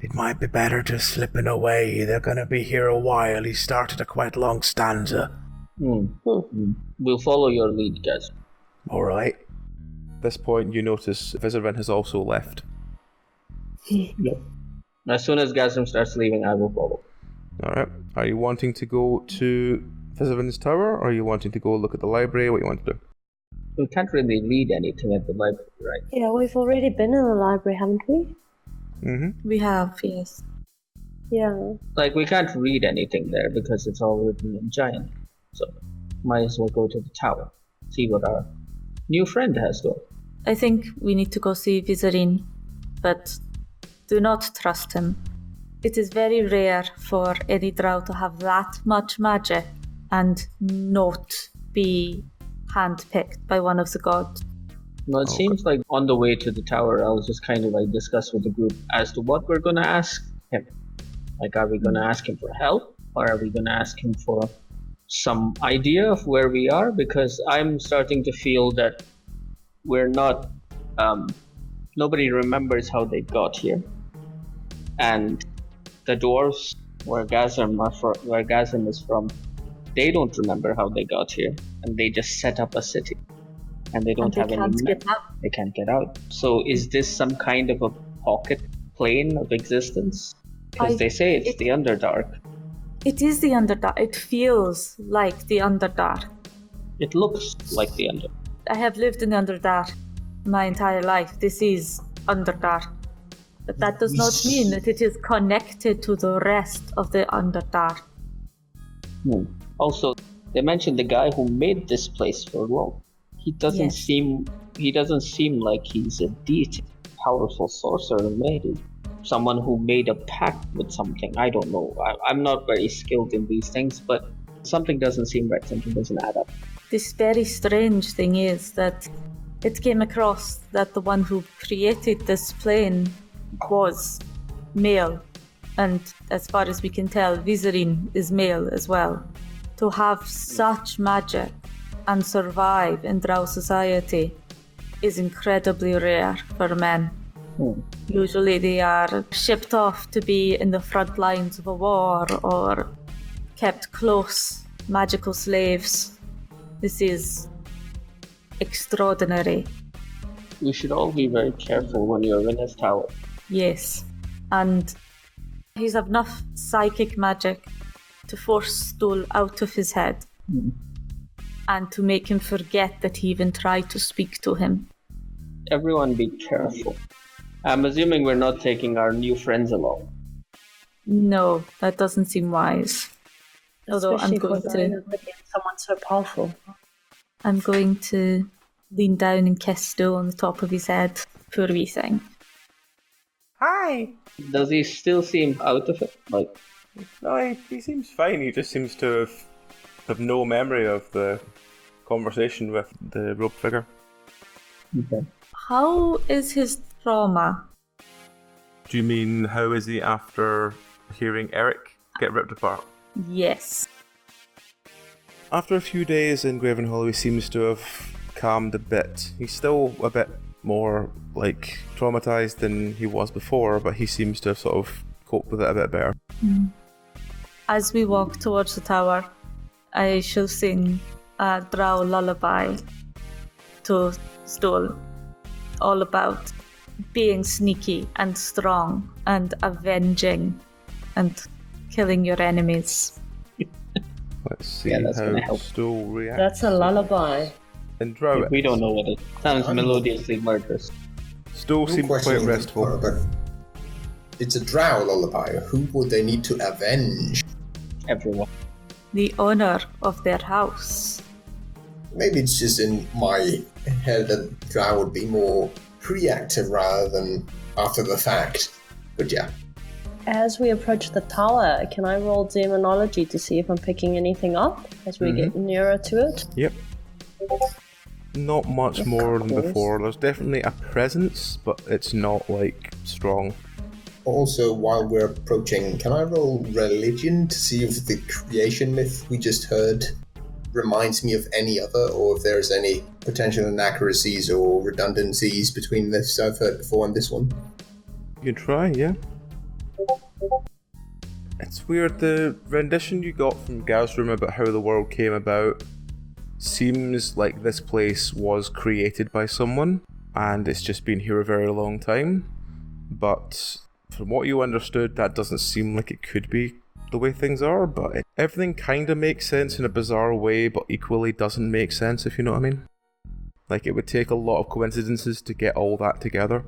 it might be better just slipping away. They're going to be here a while. He started a quite long stanza. We'll follow your lead, guys. All right. At this point, you notice Vizerin has also left. As soon as Gazrim starts leaving, I will follow. All right. Are you wanting to go to Vizerin's tower, or are you wanting to go look at the library? What do you want to do? We can't really read anything at the library, right? Yeah, we've already been in the library, haven't we? Mm-hmm. We have, yes. Yeah. Like, we can't read anything there because it's all written in giant. So, might as well go to the tower, see what our new friend has to offer. I think we need to go see Vizarin, but do not trust him. It is very rare for any Drow to have that much magic and not be handpicked by one of the gods. Well, it seems like on the way to the tower, I'll just kind of like discuss with the group as to what we're going to ask him. Like, are we going to ask him for help? Or are we going to ask him for some idea of where we are? Because I'm starting to feel that we're not... nobody remembers how they got here. And the dwarves, where Gazem is from, they don't remember how they got here. And they just set up a city. And they don't have any map. They can't get out. So is this some kind of a pocket plane of existence? Because they say it's the Underdark. It is the Underdark. It feels like the Underdark. It looks like the Underdark. I have lived in the Underdark my entire life. This is Underdark. But that does not mean that it is connected to the rest of the Underdark. Also, they mentioned the guy who made this place for Rome. He doesn't seem like he's a deity, powerful sorcerer, maybe. Someone who made a pact with something. I don't know. I'm not very skilled in these things, but something doesn't seem right. Something doesn't add up. This very strange thing is that it came across that the one who created this plane was male. And as far as we can tell, Vizarin is male as well. To have such magic and survive in Drow society is incredibly rare for men. Usually they are shipped off to be in the front lines of a war or kept close, magical slaves. This is extraordinary. We should all be very careful when you're in his tower. Yes, and he's enough psychic magic to force Stool out of his head. And to make him forget that he even tried to speak to him. Everyone be careful. I'm assuming we're not taking our new friends along. No, that doesn't seem wise. Although I'm going to... someone so powerful. I'm going to lean down and kiss Stool on the top of his head. Poor wee thing. Hi! Does he still seem out of it? Like, No, he seems fine. He just seems to have no memory of the conversation with the rope figure. okay. How is his trauma? Do you mean how is he after hearing Eric get ripped apart? Yes. After a few days in Gravenhollow, he seems to have calmed a bit. He's still a bit more, traumatized than he was before, but he seems to have sort of coped with it a bit better. As we walk towards the tower, I shall sing a Drow lullaby to Stool, all about being sneaky and strong and avenging and killing your enemies. Let's see that's gonna how help. Stool reacts. That's a lullaby. And Drow. We don't know what it sounds melodiously murderous. Stool seems quite restful. But it's a Drow lullaby. Who would they need to avenge? Everyone. The honor of their house. Maybe it's just in my head that Drow would be more reactive rather than after the fact. But yeah. As we approach the tower, can I roll demonology to see if I'm picking anything up as we get nearer to it? Yep. Not much Of more than course. before. There's definitely a presence, but it's not, strong. Also, while we're approaching, can I roll religion to see if the creation myth we just heard reminds me of any other, or if there's any potential inaccuracies or redundancies between this I've heard before and this one? You can try, yeah. It's weird, the rendition you got from Gazrum about how the world came about seems like this place was created by someone, and it's just been here a very long time. But from what you understood, that doesn't seem like it could be the way things are, but everything kind of makes sense in a bizarre way, but equally doesn't make sense, if you know what I mean. Like, it would take a lot of coincidences to get all that together.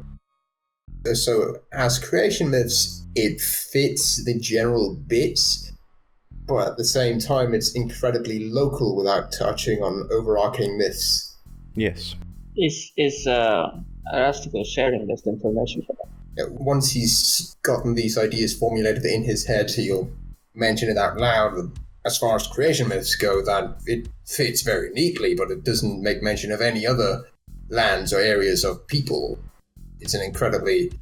So, as creation myths, it fits the general bits, but at the same time, it's incredibly local without touching on overarching myths. Yes. Is Rasthikos sharing this information for them? Once he's gotten these ideas formulated in his head, he'll mention it out loud. As far as creation myths go, that it fits very neatly, but it doesn't make mention of any other lands or areas of people. It's an incredibly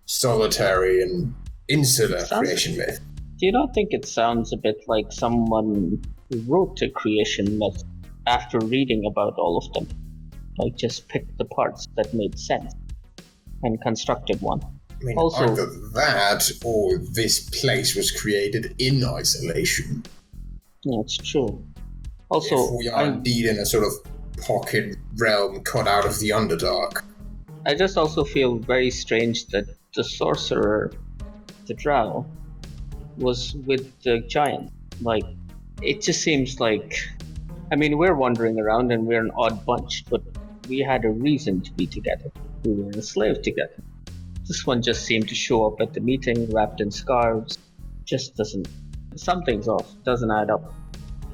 solitary and insular creation myth. Do you not think it sounds a bit like someone wrote a creation myth after reading about all of them? Like, just picked the parts that made sense and constructed one. I mean, also, either that or this place was created in isolation. Yeah, it's true. Also, if we are indeed in a sort of pocket realm cut out of the Underdark. I just also feel very strange that the sorcerer, the Drow, was with the giant. Like, it just seems like... I mean, we're wandering around and we're an odd bunch, but we had a reason to be together. We were enslaved together. This one just seemed to show up at the meeting, wrapped in scarves. Just doesn't... Something's off. Doesn't add up.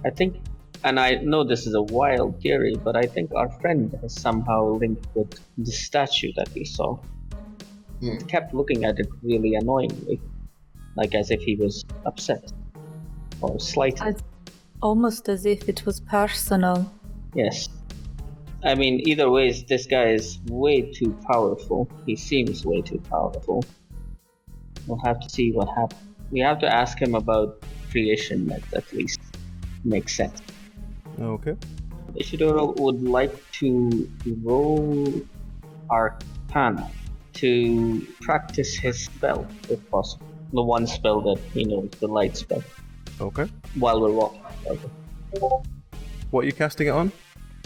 I think... And I know this is a wild theory, but I think our friend has somehow linked with the statue that we saw. He kept looking at it really annoyingly, like as if he was upset or slighted. Almost as if it was personal. Yes. I mean, either way, this guy is way too powerful. He seems way too powerful. We'll have to see what happens. We have to ask him about creation myth, at least. Makes sense. Okay. Ishidoro would like to roll Arcana to practice his spell, if possible. The one spell that he knows, the light spell. Okay. While we're walking. Okay. What are you casting it on?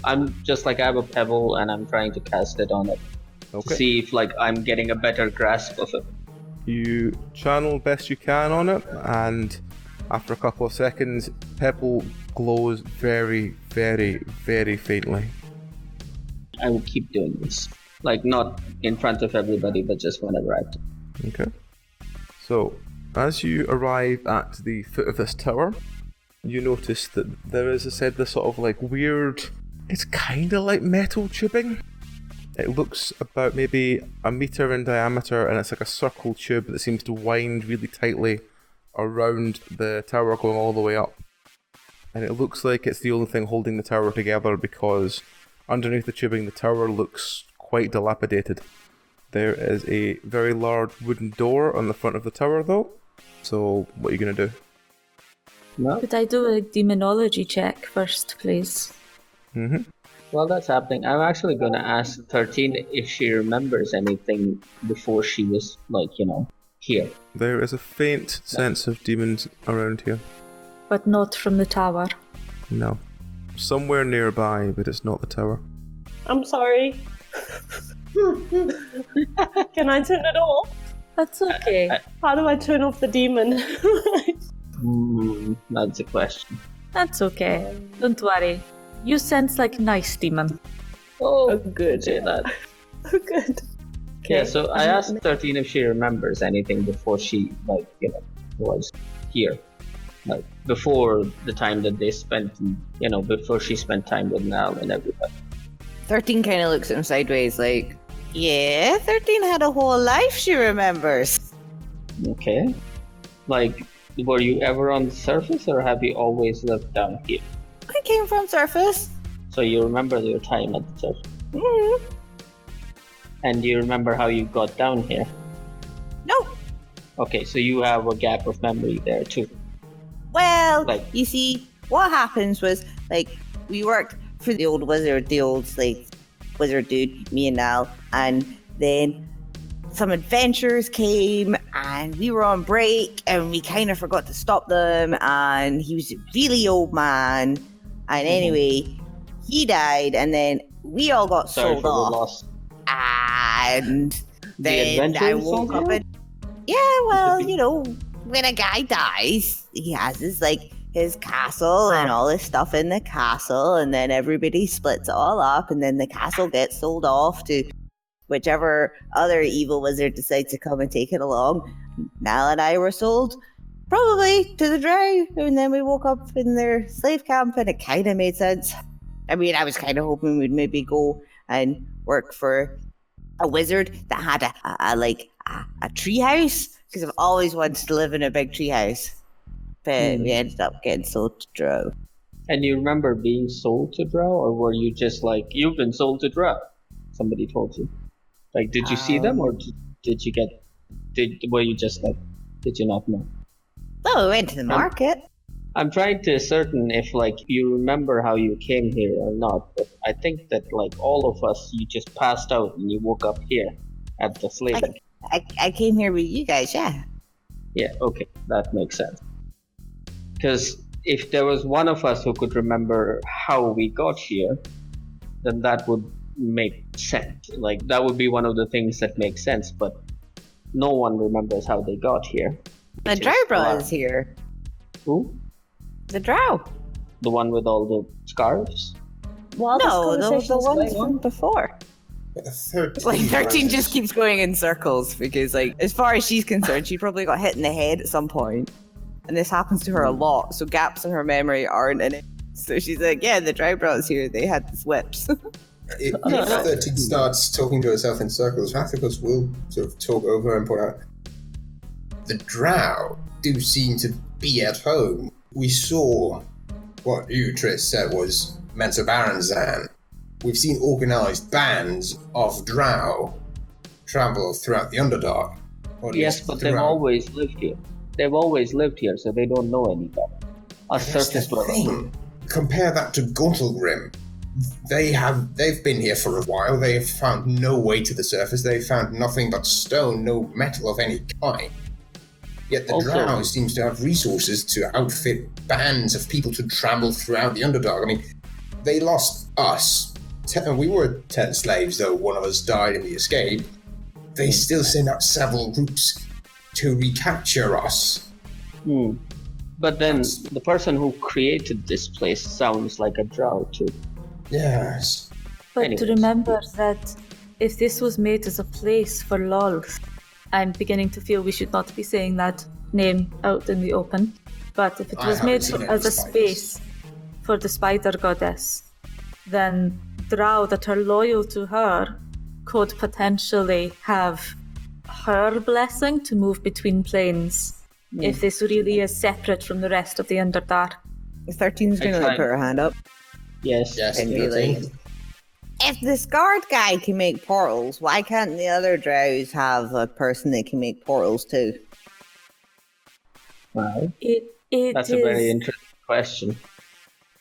I'm just like, I have a pebble and I'm trying to cast it on it. Okay. To see if like I'm getting a better grasp of it. You channel best you can on it, and after a couple of seconds, pebble glows very, very, very faintly. I will keep doing this. Like, not in front of everybody, but just whenever I do. Okay. So, as you arrive at the foot of this tower, you notice that there is, this sort of like weird... It's kind of like metal tubing. It looks about maybe a meter in diameter, and it's like a circle tube that seems to wind really tightly around the tower going all the way up. And it looks like it's the only thing holding the tower together, because underneath the tubing the tower looks quite dilapidated. There is a very large wooden door on the front of the tower though. So what are you going to do? No? Could I do a demonology check first, please? Mm-hmm. While that's happening, I'm actually going to ask 13 if she remembers anything before she was, like, here. There is a faint sense of demons around here. But not from the tower. No. Somewhere nearby, but it's not the tower. I'm sorry. Can I turn it off? That's okay. How do I turn off the demon? That's a question. That's okay. Don't worry. You sense like nice demon. Oh, good. Say that. Oh, good. Okay. Yeah, so I asked 13 if she remembers anything before she, was here. Like, before the time that they spent, before she spent time with Nal and everybody. 13 kind of looks at him sideways like, yeah, 13 had a whole life she remembers. Okay. Like, were you ever on the surface, or have you always lived down here? I came from surface. So you remember your time at the surface? Mm-hmm. And do you remember how you got down here? No. Okay, so you have a gap of memory there too. Well, you see, what happens was, we worked for the old wizard, wizard dude, me and Nal, and then some adventurers came, and we were on break, and we kind of forgot to stop them, and he was a really old man, and anyway, he died, and then we all got sold off. And then I woke up and... Yeah, well, when a guy dies, he has his, his castle and all this stuff in the castle, and then everybody splits it all up, and then the castle gets sold off to whichever other evil wizard decides to come and take it along. Nal and I were sold probably to the Drow, and then we woke up in their slave camp, and it kind of made sense. I mean, I was kind of hoping we'd maybe go and work for a wizard that had a tree house, because I've always wanted to live in a big tree house. But we ended up getting sold to Drow. And you remember being sold to Drow, or were you just like, you've been sold to Drow? Somebody told you. Like, did you see them, or were you just like, did you not know? Oh, we went to the market. I'm trying to ascertain if, like, you remember how you came here or not, but I think that, like, all of us, you just passed out and you woke up here at the slaving. I came here with you guys, yeah. Yeah, okay, that makes sense. Because if there was one of us who could remember how we got here, then that would make sense. Like, that would be one of the things that makes sense, but no one remembers how they got here. The Drow brought us here. Who? The Drow. The one with all the scarves? Well, No, the one from before. 13 Like, 13 just keeps going in circles because, like, as far as she's concerned, she probably got hit in the head at some point. And this happens to her a lot, so gaps in her memory aren't in it. So she's like, yeah, the Drow brought us here, they had the whips. If 13 starts talking to herself in circles, Rasthikos will sort of talk over and point out, the Drow do seem to be at home. We saw what you, Triss, said was Mensa Baranzan. We've seen organised bands of Drow travel throughout the Underdark. Yes, but they've always lived here. They've always lived here, so they don't know any better. Us surface dwellers. Compare that to Gauntlgrim. They've been here for a while. They've found no way to the surface. They've found nothing but stone, no metal of any kind. Yet the Drow seems to have resources to outfit bands of people to travel throughout the Underdark. I mean, they lost us. We were 10 slaves, though one of us died in the escape. They still send out several groups to recapture us. But then the person who created this place sounds like a Drow too. Yes. But to remember that if this was made as a place for lols, I'm beginning to feel we should not be saying that name out in the open. But if it was made as a space for the spider goddess, then Drow that are loyal to her could potentially have her blessing to move between planes if this really is separate from the rest of the Underdark. 13's going to put her hand up. Yes. And be like, if the scarred guy can make portals, why can't the other Drows have a person that can make portals too? Wow. That's a very interesting question.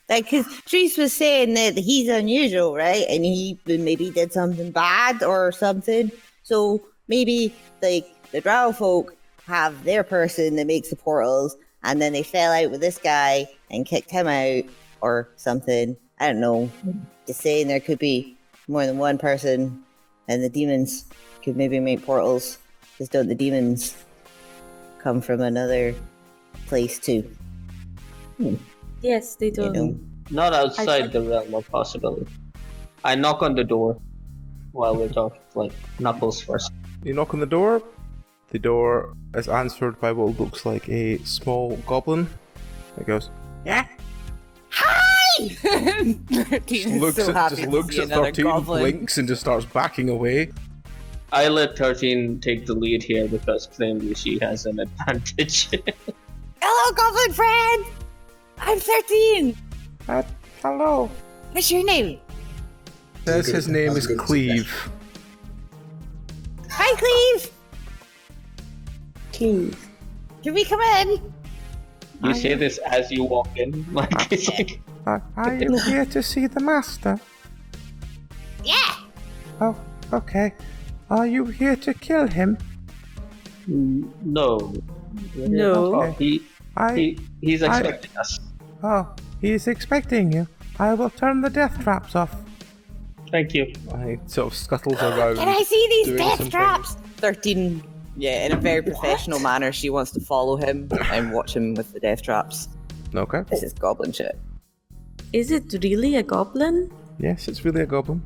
Like, because Treese was saying that he's unusual, right? And he maybe did something bad or something. So maybe, like, the Drow folk have their person that makes the portals, and then they fell out with this guy and kicked him out or something. I don't know. Just saying there could be more than one person, and the demons could maybe make portals. Just don't the demons come from another place too? Yes, they do. You know? Not outside the realm of possibility. I knock on the door while we're talking, like, Knuckles first. You knock on the door. The door is answered by what looks like a small goblin. It goes, yeah. Hi! Just looks at 13, blinks, and just starts backing away. I let 13 take the lead here because plainly she has an advantage. Hello, goblin friend! I'm 13! Hello. What's your name? Says his name is Cleve. Hi, Cleve! Cleve. Can we come in? You say this as you walk in, like it's like... Are you here to see the master? Yeah! Oh, okay. Are you here to kill him? No. No. Okay. He's expecting us. Oh, he's expecting you. I will turn the death traps off. Thank you. I sort of scuttles around. Can I see these doing death some traps? 13, yeah, in a very professional manner, she wants to follow him and watch him with the death traps. Okay. This is goblin shit. Is it really a goblin? Yes, it's really a goblin.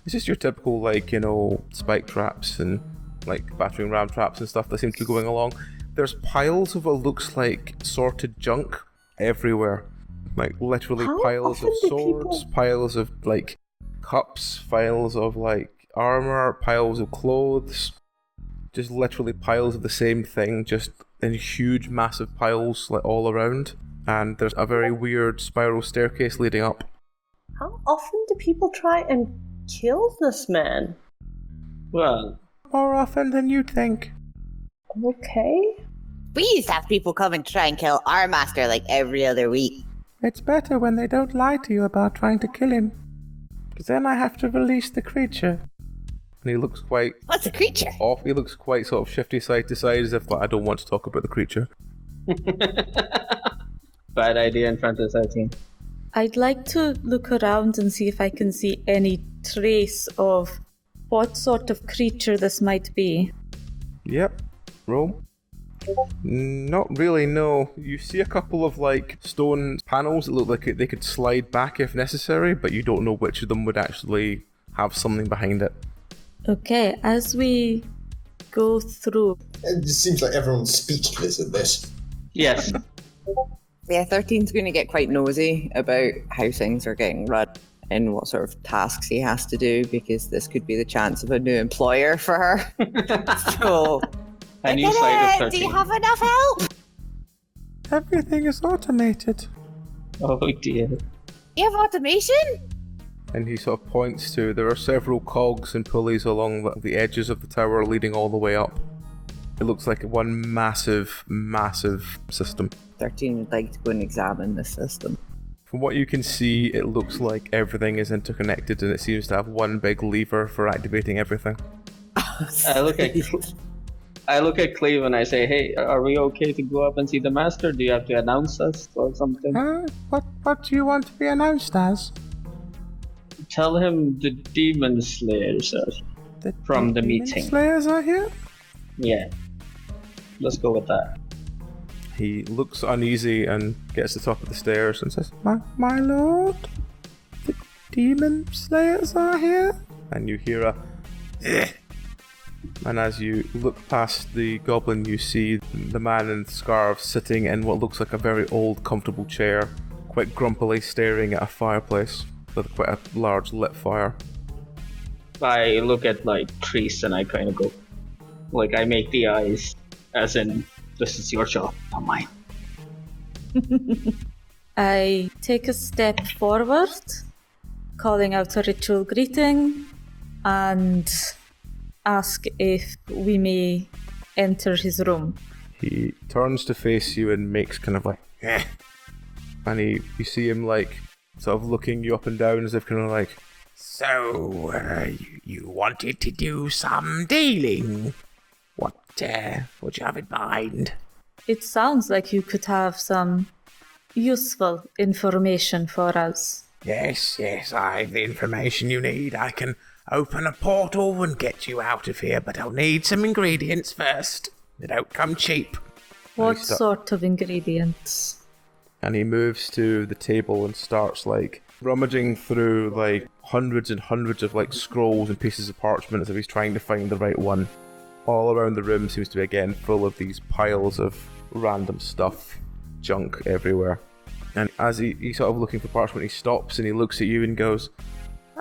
It's just your typical, spike traps and, battering ram traps and stuff that seem to be going along. There's piles of what looks like sorted junk everywhere. Literally How piles of often do swords, people- piles of, cups, piles of, armor, piles of clothes. Just literally piles of the same thing, just in huge, massive piles, all around. And there's a very weird spiral staircase leading up. How often do people try and kill this man? Well, More often than you'd think. Okay. We used to have people come and try and kill our master every other week. It's better when they don't lie to you about trying to kill him. Because then I have to release the creature. And he looks quite What's a creature? off. He looks quite sort of shifty side to side as if I don't want to talk about the creature. bad idea in front of 13. I'd like to look around and see if I can see any trace of what sort of creature this might be. Yep. Roll. Not really, no. You see a couple of stone panels that look like they could slide back if necessary, but you don't know which of them would actually have something behind it. Okay, as we go through, It just seems like everyone's speechless at this. Yes. Yeah, 13's going to get quite nosy about how things are getting run and what sort of tasks he has to do, because this could be the chance of a new employer for her. So, A new side of do 13. you have enough help? Everything is automated. Oh dear. You have automation? And he sort of points to, there are several cogs and pulleys along the edges of the tower leading all the way up. It looks like one massive, massive system. 13 would like to go and examine the system. From what you can see, it looks like everything is interconnected and it seems to have one big lever for activating everything. I look at Cleve and I say, hey, are we okay to go up and see the master? Do you have to announce us or something? What do you want to be announced as? Tell him the demon slayers are from the Demon meeting. Slayers are here? Yeah. Let's go with that. He looks uneasy and gets to the top of the stairs and says, My lord, the demon slayers are here? And you hear a "Ugh." And as you look past the goblin, you see the man in the scarves sitting in what looks like a very old, comfortable chair, quite grumpily staring at a fireplace with quite a large lit fire. I look at Treese and I kind of go, I make the eyes, as in, this is your job, not mine. I take a step forward, calling out a ritual greeting, and ask if we may enter his room. He turns to face you and makes kind of eh. And you see him sort of looking you up and down as if kind of so, you wanted to do some dealing? What do you have in mind? It sounds like you could have some useful information for us. Yes, I have the information you need. I can open a portal and get you out of here, but I'll need some ingredients first. They don't come cheap. What sort of ingredients? And he moves to the table and starts rummaging through hundreds and hundreds of scrolls and pieces of parchment as if he's trying to find the right one. All around the room seems to be again full of these piles of random stuff, junk everywhere. And as he's sort of looking for parchment, he stops and he looks at you and goes,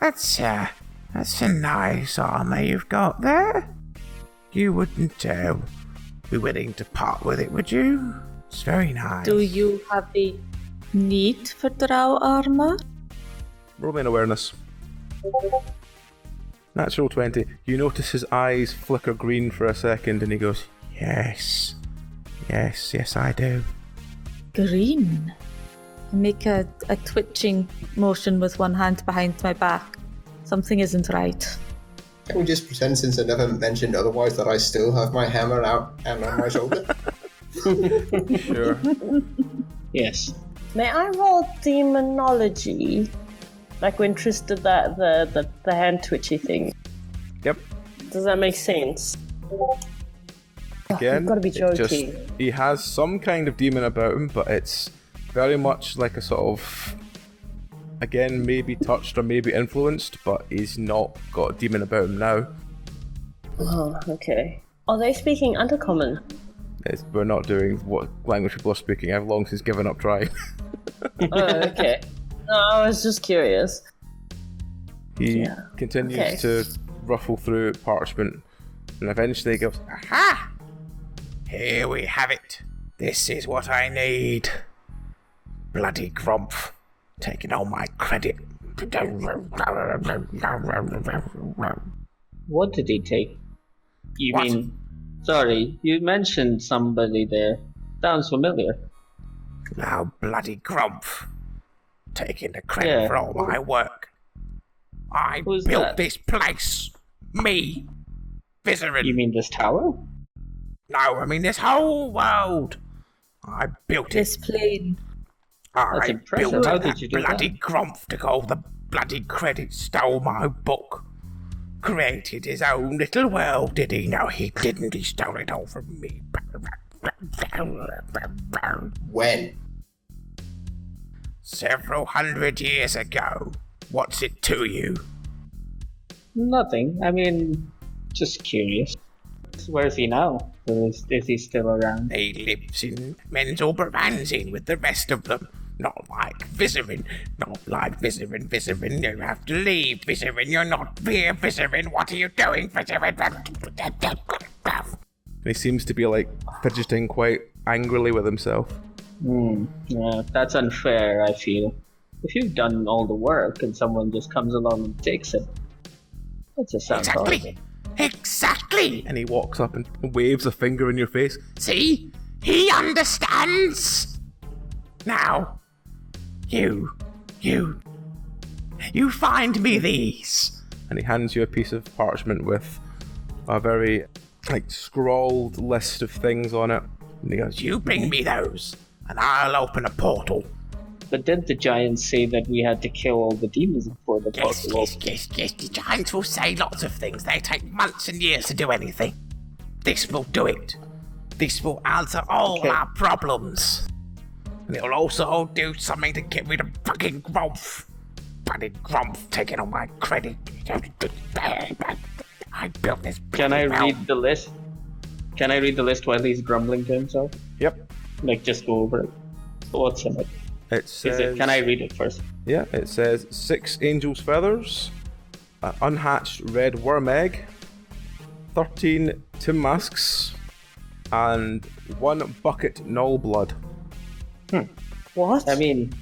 That's a nice armor you've got there. You wouldn't be willing to part with it, would you? It's very nice. Do you have a need for Drow armor? Roll me an awareness. Natural 20. You notice his eyes flicker green for a second and he goes, Yes, I do. Green. I make a twitching motion with one hand behind my back. Something isn't right. Can we just pretend, since I never mentioned otherwise, that I still have my hammer out and on my shoulder? Sure. Yes. May I roll demonology? When Trish did that, the hand twitchy thing. Yep. Does that make sense? Again, You've got to be joking. he has some kind of demon about him, but it's very much like a sort of, again, maybe touched or maybe influenced, but he's not got a demon about him now. Oh, okay. Are they speaking Undercommon? We're not doing what language people are speaking. I've long since given up trying. Oh, okay. No, I was just curious. He continues to ruffle through parchment and eventually goes, "Aha! Here we have it. This is what I need. Bloody Grumph, taking all my credit." What did he take? You What? mean... Sorry, you mentioned somebody there. Sounds familiar. Now, bloody Grumph, taking the credit for all my work. I Who's built that? this place. Me. Vizerin. You mean this tower? No, I mean this whole world. I built it. This plane. That's I impressive. built How it. did you do Bloody that? Grumph took all the bloody credit, stole my book. Created his own little world, did he? No, he didn't. He stole it all from me. When? Several 100 years ago. What's it to you? Nothing. I mean, just curious. Where is he now? Is he still around? He lives in Menzelberranzin with the rest of them. Not like Vizerin. Not like Vizerin. Vizerin, you have to leave. Vizerin, you're not here. Vizerin, what are you doing? Vizerin. He seems to be like fidgeting quite angrily with himself. Yeah, that's unfair, I feel. If you've done all the work and someone just comes along and takes it, that just sounds horrible. Exactly! And he walks up and waves a finger in your face. See? He understands! Now, you find me these! And he hands you a piece of parchment with a very, scrawled list of things on it. And he goes, you bring me those, and I'll open a portal. But didn't the giants say that we had to kill all the demons before the portal opened? Yes. The giants will say lots of things. They take months and years to do anything. This will do it. This will answer all our problems. And it'll also do something to get rid of fucking Grumph. Bloody Grumph taking all my credit. I built this. Can I read the list? Can I read the list while he's grumbling to himself? Yep. Just go over it. What's in it? It says, Can I read it first? Yeah, it says 6 angel's feathers, an unhatched red worm egg, 13 tim masks, and 1 bucket null blood. What? I mean,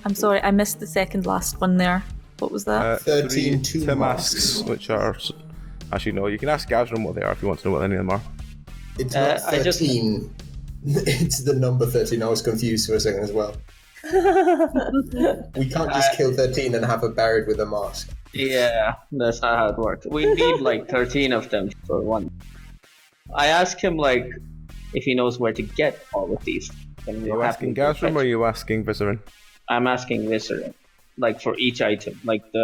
I'm sorry, I missed the second last one there. What was that? 13 3 tim masks, which are... Actually, no, you can ask Gazram what they are if you want to know what any of them are. It's not 13. It's the number 13. I was confused for a second as well. We can't just kill 13 and have her buried with a mask. yeah, that's not how it works. We need 13 of them for one. I asked him if he knows where to get all of these. Are you asking Gazram or are you asking Vizerin? I'm asking Vizerin. For each item.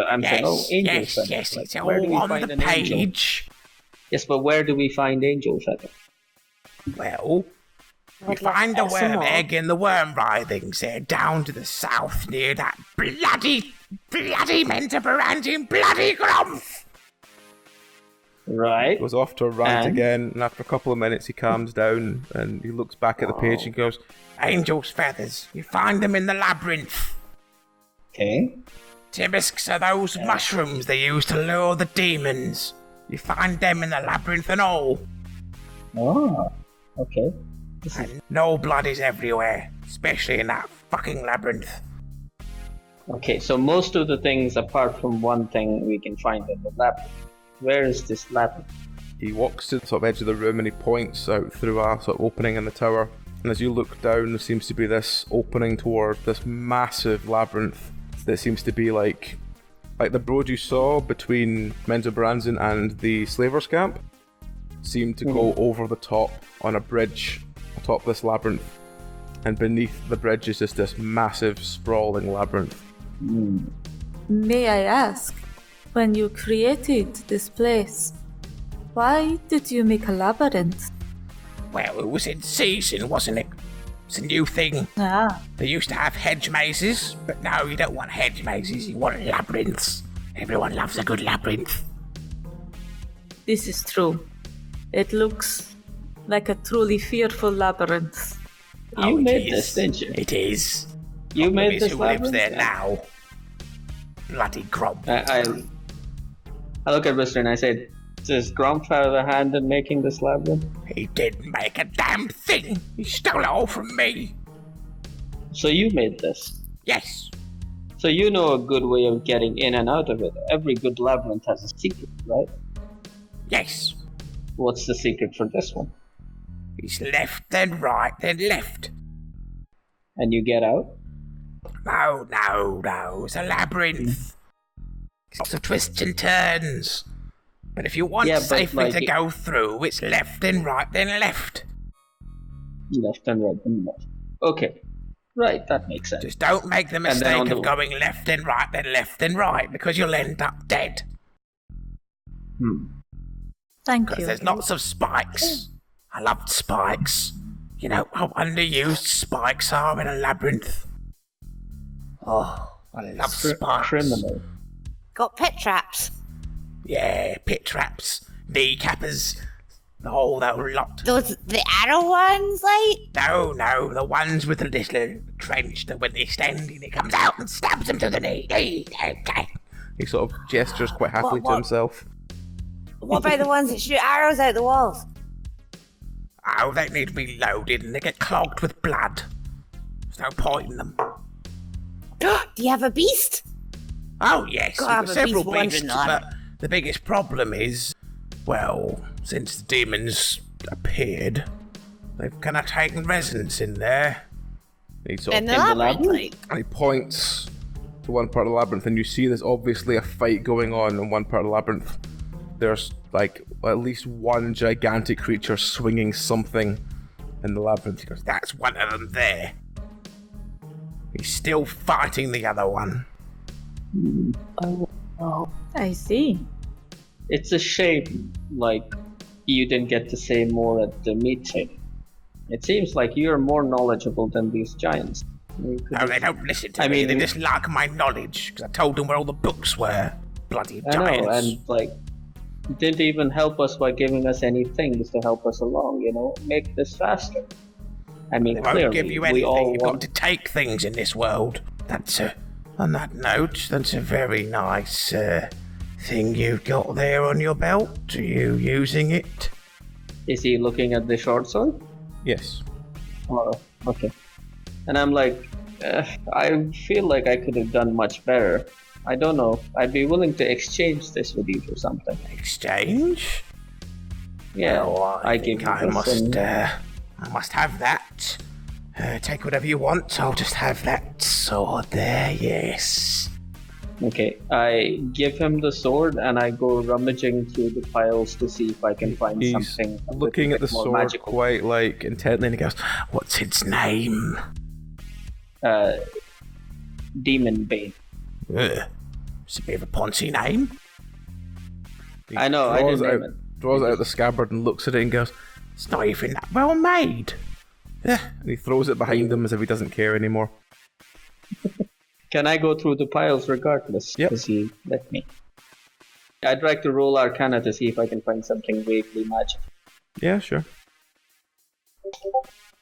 I'm saying, angel feather. Yes, it's where do we all on find the an angel? page. Yes, but where do we find angel feather? Well, you find the worm egg in the worm writhings there down to the south near that bloody Menzelberranzin bloody Grumph. Right. Goes off to a rant again, and after a couple of minutes he calms down and he looks back at the page and goes, angel's feathers, you find them in the labyrinth. Okay. Timisks are those mushrooms they use to lure the demons. You find them in the labyrinth and all. Oh, okay. And no blood is everywhere, especially in that fucking labyrinth. Okay, so most of the things apart from one thing we can find in the labyrinth. Where is this labyrinth? He walks to the sort of edge of the room and he points out through a sort of opening in the tower. And as you look down, there seems to be this opening toward this massive labyrinth that seems to be like the road you saw between Menzelberranzin and the Slavers' camp seemed to go over the top on a bridge atop this labyrinth. And beneath the bridge is just this massive, sprawling labyrinth. May I ask, when you created this place, why did you make a labyrinth? Well, it was in season, wasn't it? It's a new thing. Ah, They used to have hedge mazes, but now you don't want hedge mazes, you want labyrinths. Everyone loves a good labyrinth. this is true. It looks like a truly fearful labyrinth. You it made is. this, didn't you? It is. You Problem made is this who lives labyrinth? there now? Bloody Grob. I look at Mr. and I say, does Grump have a hand in making this labyrinth? He didn't make a damn thing. He stole it all from me. So you made this. Yes. So you know a good way of getting in and out of it. Every good labyrinth has a secret, right? Yes. What's the secret for this one? He's left, then right, then left. And you get out? No. It's a labyrinth. Lots of twists and turns. But if you want Yeah, but safely like to go through, it's left, then right, then left. Left and right and left. Okay. Right, that makes sense. Just don't make the then on mistake the- of going left, then right, then left, then right, because you'll end up dead. Thank Because you. there's lots of spikes. I loved spikes. You know how underused spikes are in a labyrinth. Oh, I love spikes. Criminal. Got pit traps. Yeah, pit traps, kneecappers, the whole lot. Those the arrow ones, like? No, the ones with the little trench that when they're standing, it comes out and stabs them to the knee. Okay. He sort of gestures quite happily to What? himself. What about the ones that shoot arrows out the walls? Oh, they need to be loaded and they get clogged with blood. There's no point in them. Do you have a beast? Oh, yes, God, we've I'm got a several beast beasts, wandering on. but the biggest problem is, well, since the demons appeared, they've kind of taken residence in there. He sort In of, the labyrinth, labyrinth? like? and he points to one part of the labyrinth, and you see there's obviously a fight going on in one part of the labyrinth. There's like at least one gigantic creature swinging something in the labyrinth. He goes, That's one of them there. He's still fighting the other one. Oh, I see. It's a shame, like, you didn't get to say more at the meeting. It seems like you're more knowledgeable than these giants. You could No, have- they don't listen to I me. mean- They just like my knowledge, because I told them where all the books were. Bloody I giants. know, and like, you didn't even help us by giving us any things to help us along, you know? Make this faster. I mean, They won't clearly, give you we anything. all You've want... got to take things in this world. On that note, that's a very nice thing you've got there on your belt. Are you using it? Is he looking at the short sword? yes. Oh, okay. And I'm like, I feel like I could have done much better. I don't know. I'd be willing to exchange this with you for something. Exchange? Yeah, Well, I give think you I this and- I must have that. Take whatever you want. I'll just have that sword there. Yes. Okay, I give him the sword and I go rummaging through the piles to see if I can find He's something a looking little at the bit more sword magical. quite like intently, and he goes, What's its name? Demon Bane. It's a bit of a poncy name. he I know, I draws didn't out, name it. draws out the scabbard and looks at it and goes, It's not even that well made. and he throws it behind him as if he doesn't care anymore. Can I go through the piles regardless? Yep. Because he let me. I'd like to roll Arcana to see if I can find something vaguely magical. Yeah, sure.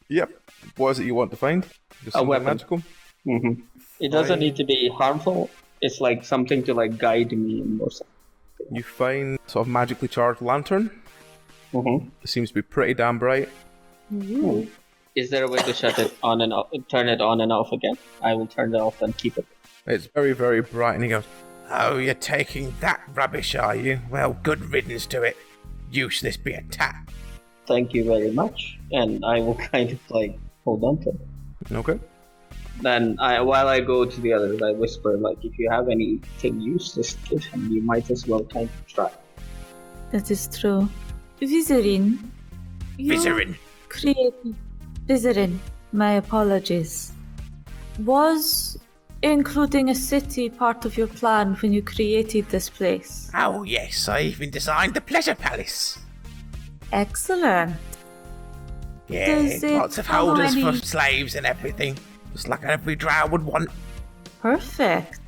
Yep. What is it you want to find? Just something weapon. magical? Mm-hmm. It doesn't need to be harmful. It's like something to like guide me in or something. You find sort of magically charged lantern. Mm-hmm. It seems to be pretty damn bright. Is there a way to shut it on and off, turn it on and off again? I will turn it off and keep it. It's very, very bright, and he goes, Oh, you're taking that rubbish, are you? Well, good riddance to it. Useless bit of tat. Thank you very much. And I will kind of like hold on to it. okay. Then while I go to the others, I whisper like, if you have anything useless to give him, you might as well kind of try. That is true. Vizerin. you Vizerin. created... Vizerin, my apologies. Was including a city part of your plan when you created this place? Oh, yes, I even designed the Pleasure Palace. Excellent. Yeah, lots of holders for slaves and everything. Just like every drow would want. Perfect.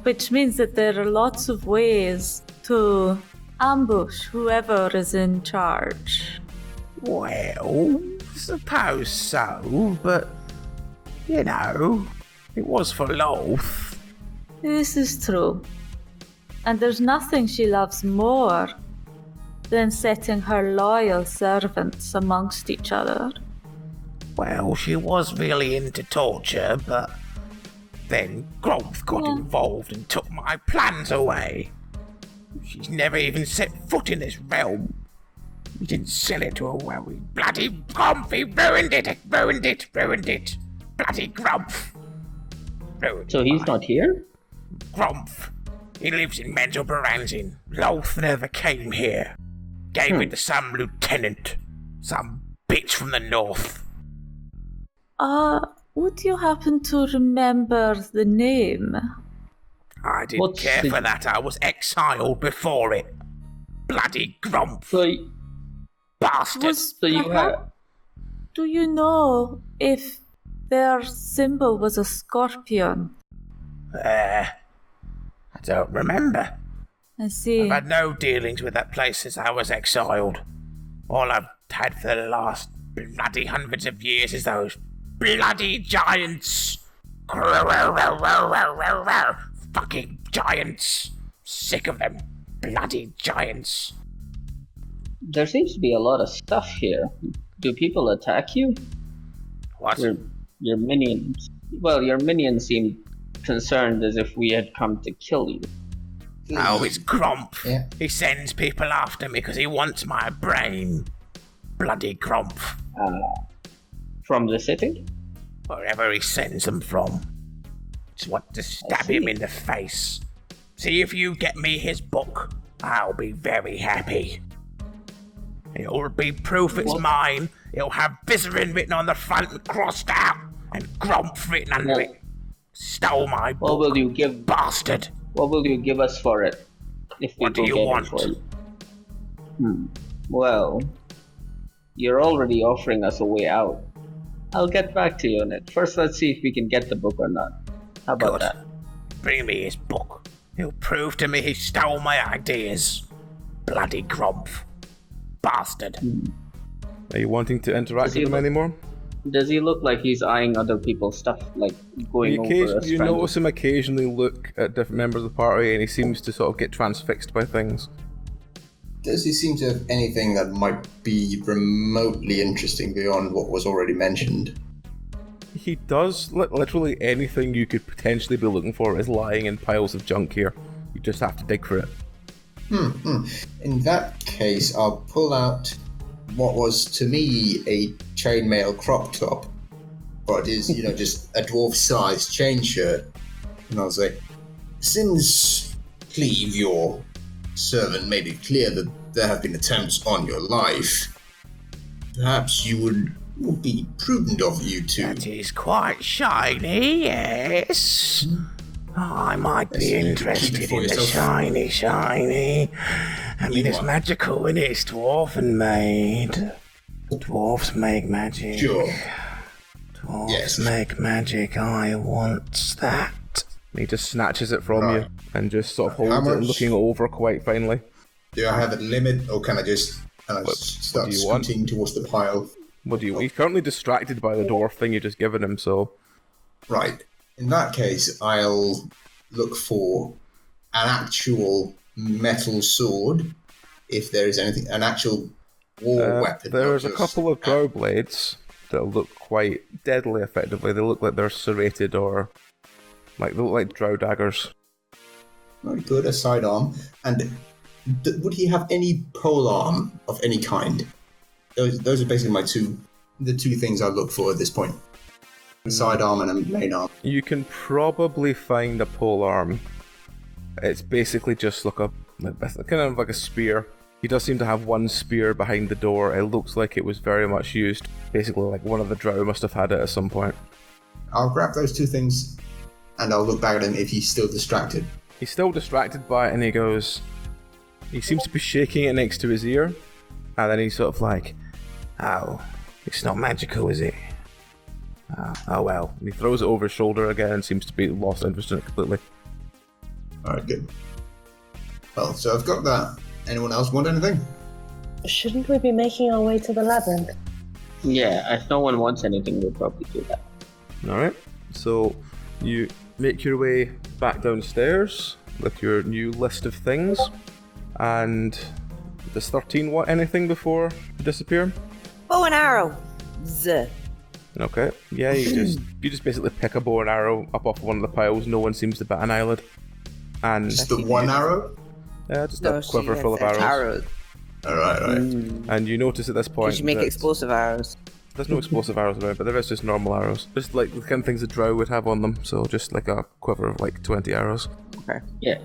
Which means that there are lots of ways to ambush whoever is in charge. Well, suppose so, but, you know, it was for Loth. This is true. And there's nothing she loves more than setting her loyal servants amongst each other. Well, she was really into torture, but then Growth got involved and took my plans away. She's never even set foot in this realm. We didn't sell it to her well. We bloody Grumph, he ruined it. Bloody Grumph. So he's not here? Grumph. He lives in Mental Baranzin. Loth never came here. Gave it to some lieutenant. Some bitch from the north. Would you happen to remember the name? I didn't care for that. I was exiled before it. Bloody Grumph. Bastard. Do you know if their symbol was a scorpion? I don't remember. I see. I've had no dealings with that place since I was exiled. All I've had for the last bloody hundreds of years is those bloody giants. Fucking giants. Sick of them. Bloody giants. There seems to be a lot of stuff here. Do people attack you? What? Your minions. Well, your minions seem concerned as if we had come to kill you. Oh, it's Grumph. Yeah. He sends people after me because he wants my brain. Bloody Grumph. From the city? Wherever he sends them from. Just want to stab him in the face. See if you get me his book. I'll be very happy. It'll be proof it's mine. It'll have Viserin written on the front and crossed out. And Grumph written under it. Stole my book. What will you give? Bastard. What will you give us for it? If we What do go you get want? it for you? Well, you're already offering us a way out. I'll get back to you on it. First, let's see if we can get the book or not. How about Good. that? Bring me his book. He'll prove to me he stole my ideas. Bloody Grumph. Bastard. Are you wanting to interact with him anymore? Does he look like he's eyeing other people's stuff, like going over us? You notice him occasionally look at different members of the party, and he seems to sort of get transfixed by things. Does he seem to have anything that might be remotely interesting beyond what was already mentioned? He does. Literally anything you could potentially be looking for is lying in piles of junk here. You just have to dig for it. In that case, I'll pull out what was to me a chainmail crop top, but is, just a dwarf-sized chain shirt. And I'll say, since Cleve, your servant, made it clear that there have been attempts on your life, perhaps you would be prudent of you to... That is quite shiny, yes. I might be interested in the shiny. I mean, it's magical and it's dwarven made. Dwarves make magic. Sure. Dwarves make magic. I want that. He just snatches it from you and just sort of holds it, looking over quite finely. Do I have a limit, or can I just start scooting towards the pile? What do you want? He's currently distracted by the dwarf thing you just given him, so... Right. In that case, I'll look for an actual metal sword, if there is anything, an actual war weapon. There's a couple of drow blades that look quite deadly effectively. They look like they're serrated or... they look like drow daggers. Very good, a sidearm. And would he have any polearm of any kind? Those are basically the two things I look for at this point. A sidearm and a main arm. You can probably find a polearm. It's basically just like kind of like a spear. He does seem to have one spear behind the door. It looks like it was very much used. Basically, like one of the drow must have had it at some point. I'll grab those two things, and I'll look back at him if he's still distracted. He's still distracted by it, and he goes... He seems to be shaking it next to his ear, and then he's sort of like, Oh, It's not magical, is it? Oh well. And he throws it over his shoulder again and seems to be lost interest in it completely. Alright, good. Well, so I've got that. Anyone else want anything? Shouldn't we be making our way to the labyrinth? Yeah, if no one wants anything, we'll probably do that. Alright, so you make your way back downstairs with your new list of things. And does 13 want anything before you disappear? Bow and arrow. Z. Okay, yeah, you just basically pick a bow and arrow up off one of the piles. No one seems to bat an eyelid. And just the one arrow? Yeah, just a quiver full of arrows. Alright. And you notice at this point Did you make explosive arrows? There's no explosive arrows around, but there is just normal arrows. Just like the kind of things a drow would have on them, so just like a quiver of like 20 arrows. Okay. Yeah.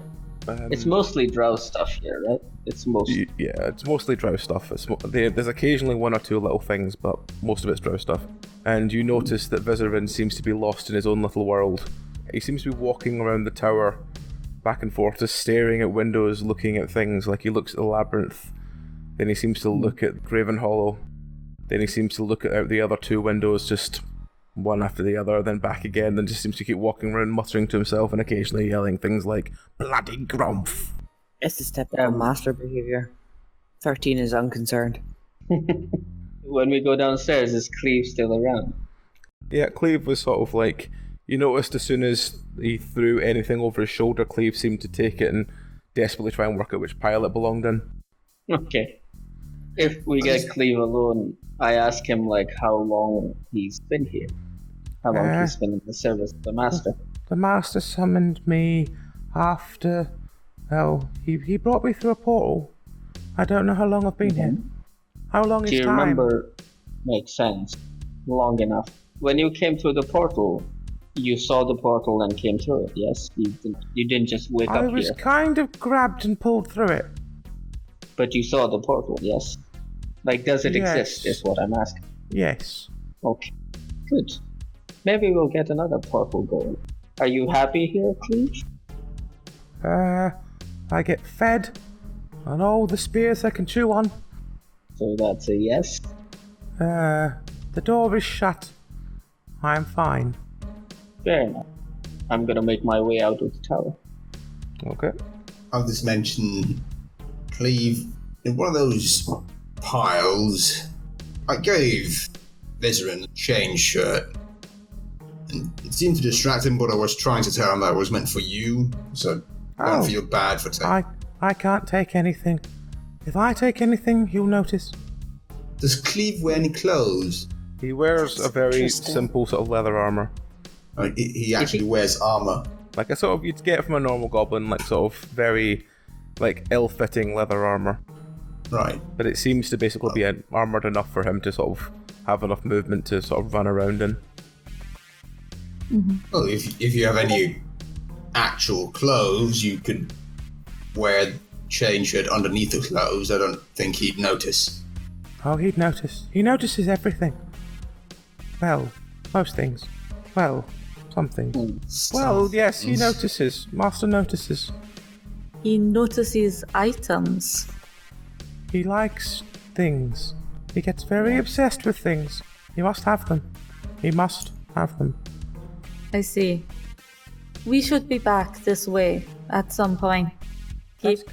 It's mostly drow stuff here, right? It's mostly drow stuff. There's occasionally one or two little things, but most of it's drow stuff. And you notice that Vizerin seems to be lost in his own little world. He seems to be walking around the tower, back and forth, just staring at windows, looking at things. Like he looks at the labyrinth, then he seems to look at Gravenhollow, then he seems to look at out the other two windows, just one after the other, then back again, then just seems to keep walking around muttering to himself and occasionally yelling things like, "Bloody grumph!" This is typical master behavior. 13 is unconcerned. When we go downstairs, is Cleve still around? Yeah, Cleve was sort of like, you noticed as soon as he threw anything over his shoulder, Cleve seemed to take it and desperately try and work out which pile it belonged in. Okay. If we get Cleve alone, I ask him like how long he's been here. How long he's been in the service of the master. The master summoned me after... Well, he brought me through a portal. I don't know how long I've been here. How long is time? Do you remember? Makes sense. Long enough. When you came through the portal, you saw the portal and came through it, yes? You didn't just wake up here. I was kind of grabbed and pulled through it. But you saw the portal, yes? Like, does it exist, is what I'm asking. Yes. Okay, good. Maybe we'll get another portal going. Are you happy here, Cleve? I get fed on all the spears I can chew on. So that's a yes? The door is shut. I'm fine. Fair enough. I'm gonna make my way out of the tower. Okay. I'll just mention, Cleve, in one of those piles, I gave Vizerin a chain shirt. And it seemed to distract him, but I was trying to tell him that it was meant for you, so I don't feel bad for taking. I can't take anything. If I take anything, you'll notice. Does Cleve wear any clothes? He wears a very simple sort of leather armor. He actually wears armor. Like a sort of, you'd get from a normal goblin, like sort of very, like, ill-fitting leather armor. Right. But it seems to basically be armored enough for him to sort of have enough movement to sort of run around in. Mm-hmm. Well, if you have any actual clothes, you could wear chain shirt underneath the clothes. I don't think he'd notice. Oh, he'd notice. He notices everything. Well, most things. Well, some things. Well, yes, he notices. Master notices. He notices items. He likes things. He gets very obsessed with things. He must have them. He must have them. I see. We should be back this way at some point.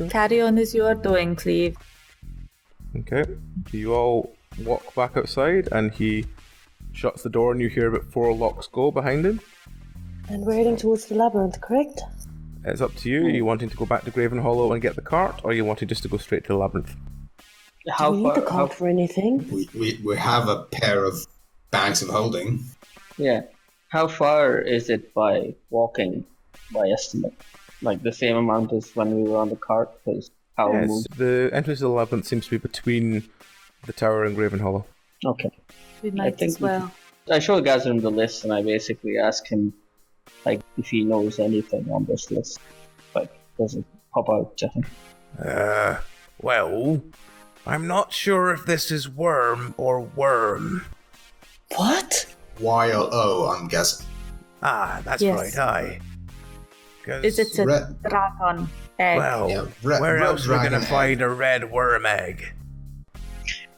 Carry on as you are doing, Cleve. Okay. You all walk back outside and he shuts the door and you hear about 4 locks go behind him. And we're heading towards the labyrinth, correct? It's up to you. Are you wanting to go back to Gravenhollow and get the cart, or are you wanting just to go straight to the labyrinth? Do we need the cart for anything? We have a pair of bags of holding. Yeah. How far is it by walking, by estimate? Like the same amount as when we were on the cart? Because how we moved? The entrance to the labyrinth seems to be between the tower and Gravenhollow. Okay. We might as well. I show Gazrim the list and I basically ask him like if he knows anything on this list. Like, does it pop out to him? Well, I'm not sure if this is worm or worm. What? YLO, I'm guessing. Ah, that's Yes. right, aye. Is it a dragon egg? Well, Yeah, where red else are we going to dragon find a red worm egg?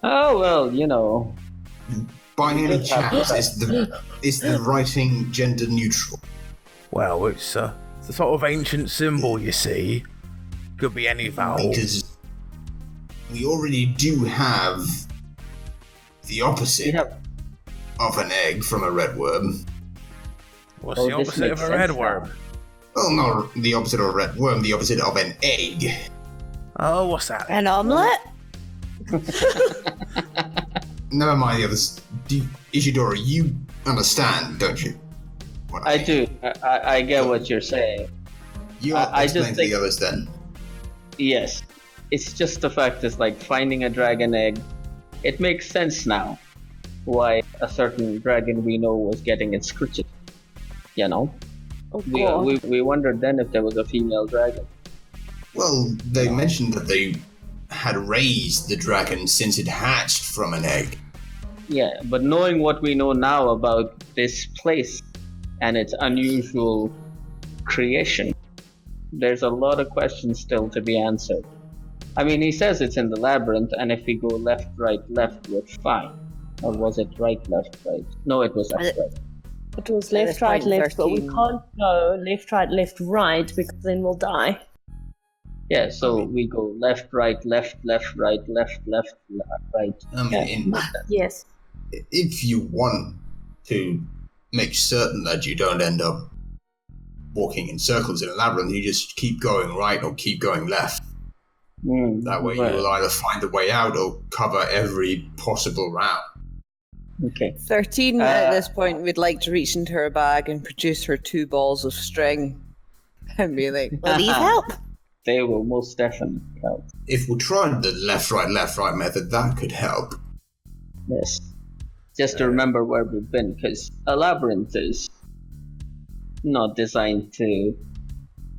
Oh, well, you know. By any chance, is the writing gender neutral? Well, it's a sort of ancient symbol, you see. Could be any vowel. Because we already do have the opposite of an egg from a red worm. What's the opposite of a red worm? Well, not the opposite of a red worm, the opposite of an egg. Oh, what's that? An omelette? Never mind the others. Ishidoro, you understand, don't you? I do. I get what you're saying. You explain to the others then. Yes. It's just the fact is like finding a dragon egg. It makes sense now why a certain dragon we know was getting its scritched. You know? We wondered then if there was a female dragon. Well, they mentioned that they had raised the dragon since it hatched from an egg. Yeah, but knowing what we know now about this place and its unusual creation, there's a lot of questions still to be answered. I mean, he says it's in the labyrinth, and if we go left, right, left, we're fine. Or was it right, left, right? No, it was left, right. It was left, right, left, but we can't go left, right, because then we'll die. Yeah, so we go left, right, left, right, left, right. Yes. If you want to make certain that you don't end up walking in circles in a labyrinth, you just keep going right or keep going left. That way you will either find a way out or cover every possible route. Okay. 13 at this point would like to reach into her bag and produce her 2 balls of string and be like, will these help? They will most definitely help. If we tried the left, right method, that could help. Yes. Just to remember where we've been, because a labyrinth is not designed to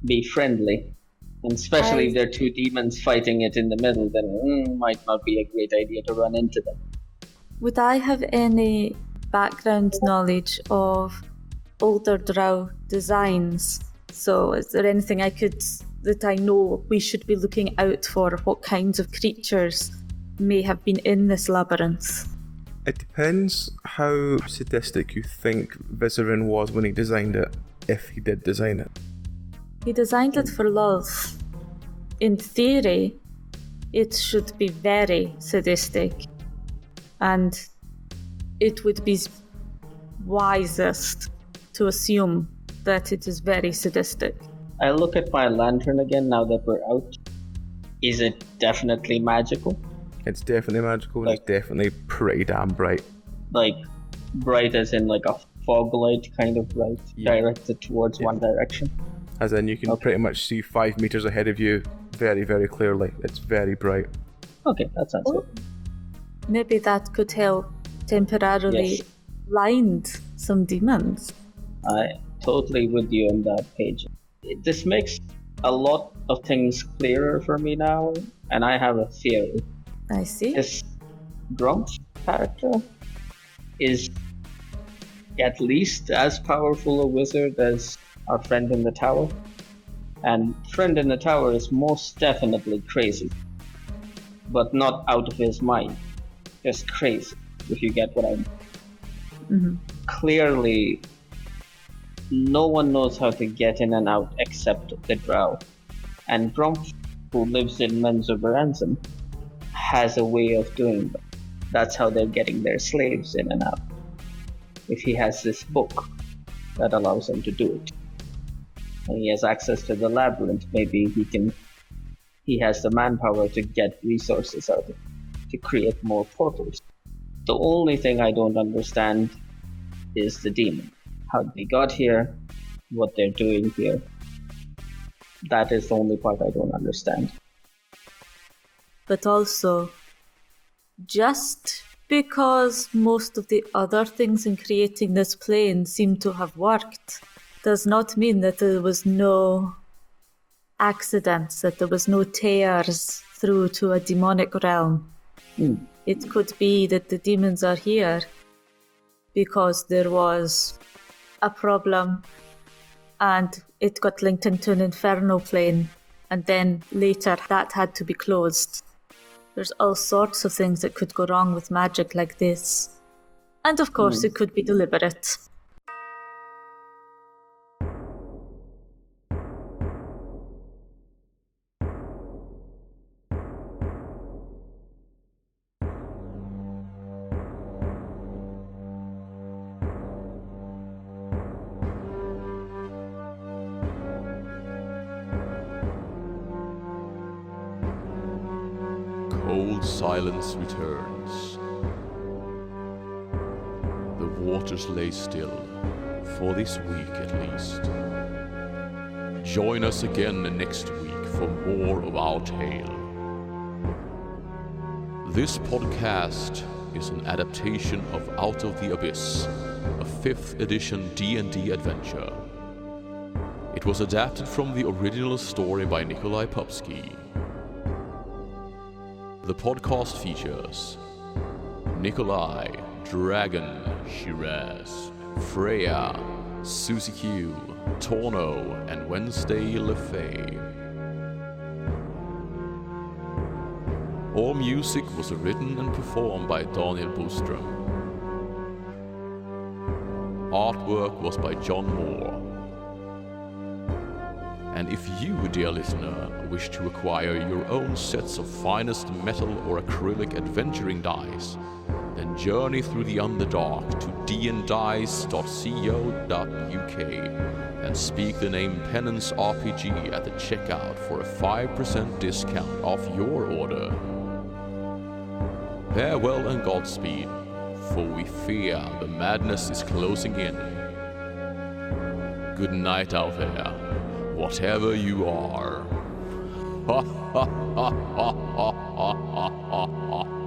be friendly. And especially if there are 2 demons fighting it in the middle, then might not be a great idea to run into them. Would I have any background knowledge of older Drow designs? So is there anything that I know we should be looking out for? What kinds of creatures may have been in this labyrinth? It depends how sadistic you think Vizerin was when he designed it, if he did design it. He designed it for love. In theory, it should be very sadistic. And it would be wisest to assume that it is very sadistic. I look at my lantern again now that we're out. Is it definitely magical? It's definitely magical, and it's definitely pretty damn bright. Like, bright as in like a fog light kind of bright, directed towards one direction? As in, you can pretty much see 5 meters ahead of you very, very clearly. It's very bright. Okay, that sounds good. Maybe that could help temporarily blind some demons. I totally with you on that page. This makes a lot of things clearer for me now, and I have a theory. I see. This Grump's character is at least as powerful a wizard as our friend in the tower. And friend in the tower is most definitely crazy. But not out of his mind. Just crazy, if you get what I mean. Mm-hmm. Clearly, no one knows how to get in and out except the Drow. And Grump, who lives in Menzoberranzan, has a way of doing that. That's how they're getting their slaves in and out. If he has this book that allows him to do it, and he has access to the labyrinth, maybe he has the manpower to get resources out of it, to create more portals. The only thing I don't understand is the demon. How they got here, what they're doing here. That is the only part I don't understand. But also, just because most of the other things in creating this plane seem to have worked, does not mean that there was no accidents, that there was no tears through to a demonic realm. It could be that the demons are here because there was a problem and it got linked into an infernal plane, and then later that had to be closed. There's all sorts of things that could go wrong with magic like this. And of course, it could be deliberate. Cold silence returns. The waters lay still, for this week at least. Join us again next week for more of our tale. This podcast is an adaptation of Out of the Abyss, a 5th edition D&D adventure. It was adapted from the original story by Nikoli Popsky. The podcast features Nikoli, Dragon, Shiraz, Freya, Susie Q, Tauno, and Wednesday LeFay. All music was written and performed by Daniel Boström. Artwork was by John Moore. And if you, dear listener, wish to acquire your own sets of finest metal or acrylic adventuring dice, then journey through the Underdark to dndice.co.uk and speak the name Penance RPG at the checkout for a 5% discount off your order. Farewell and Godspeed, for we fear the madness is closing in. Good night out there, whatever you are. Ha ha ha ha ha ha ha ha.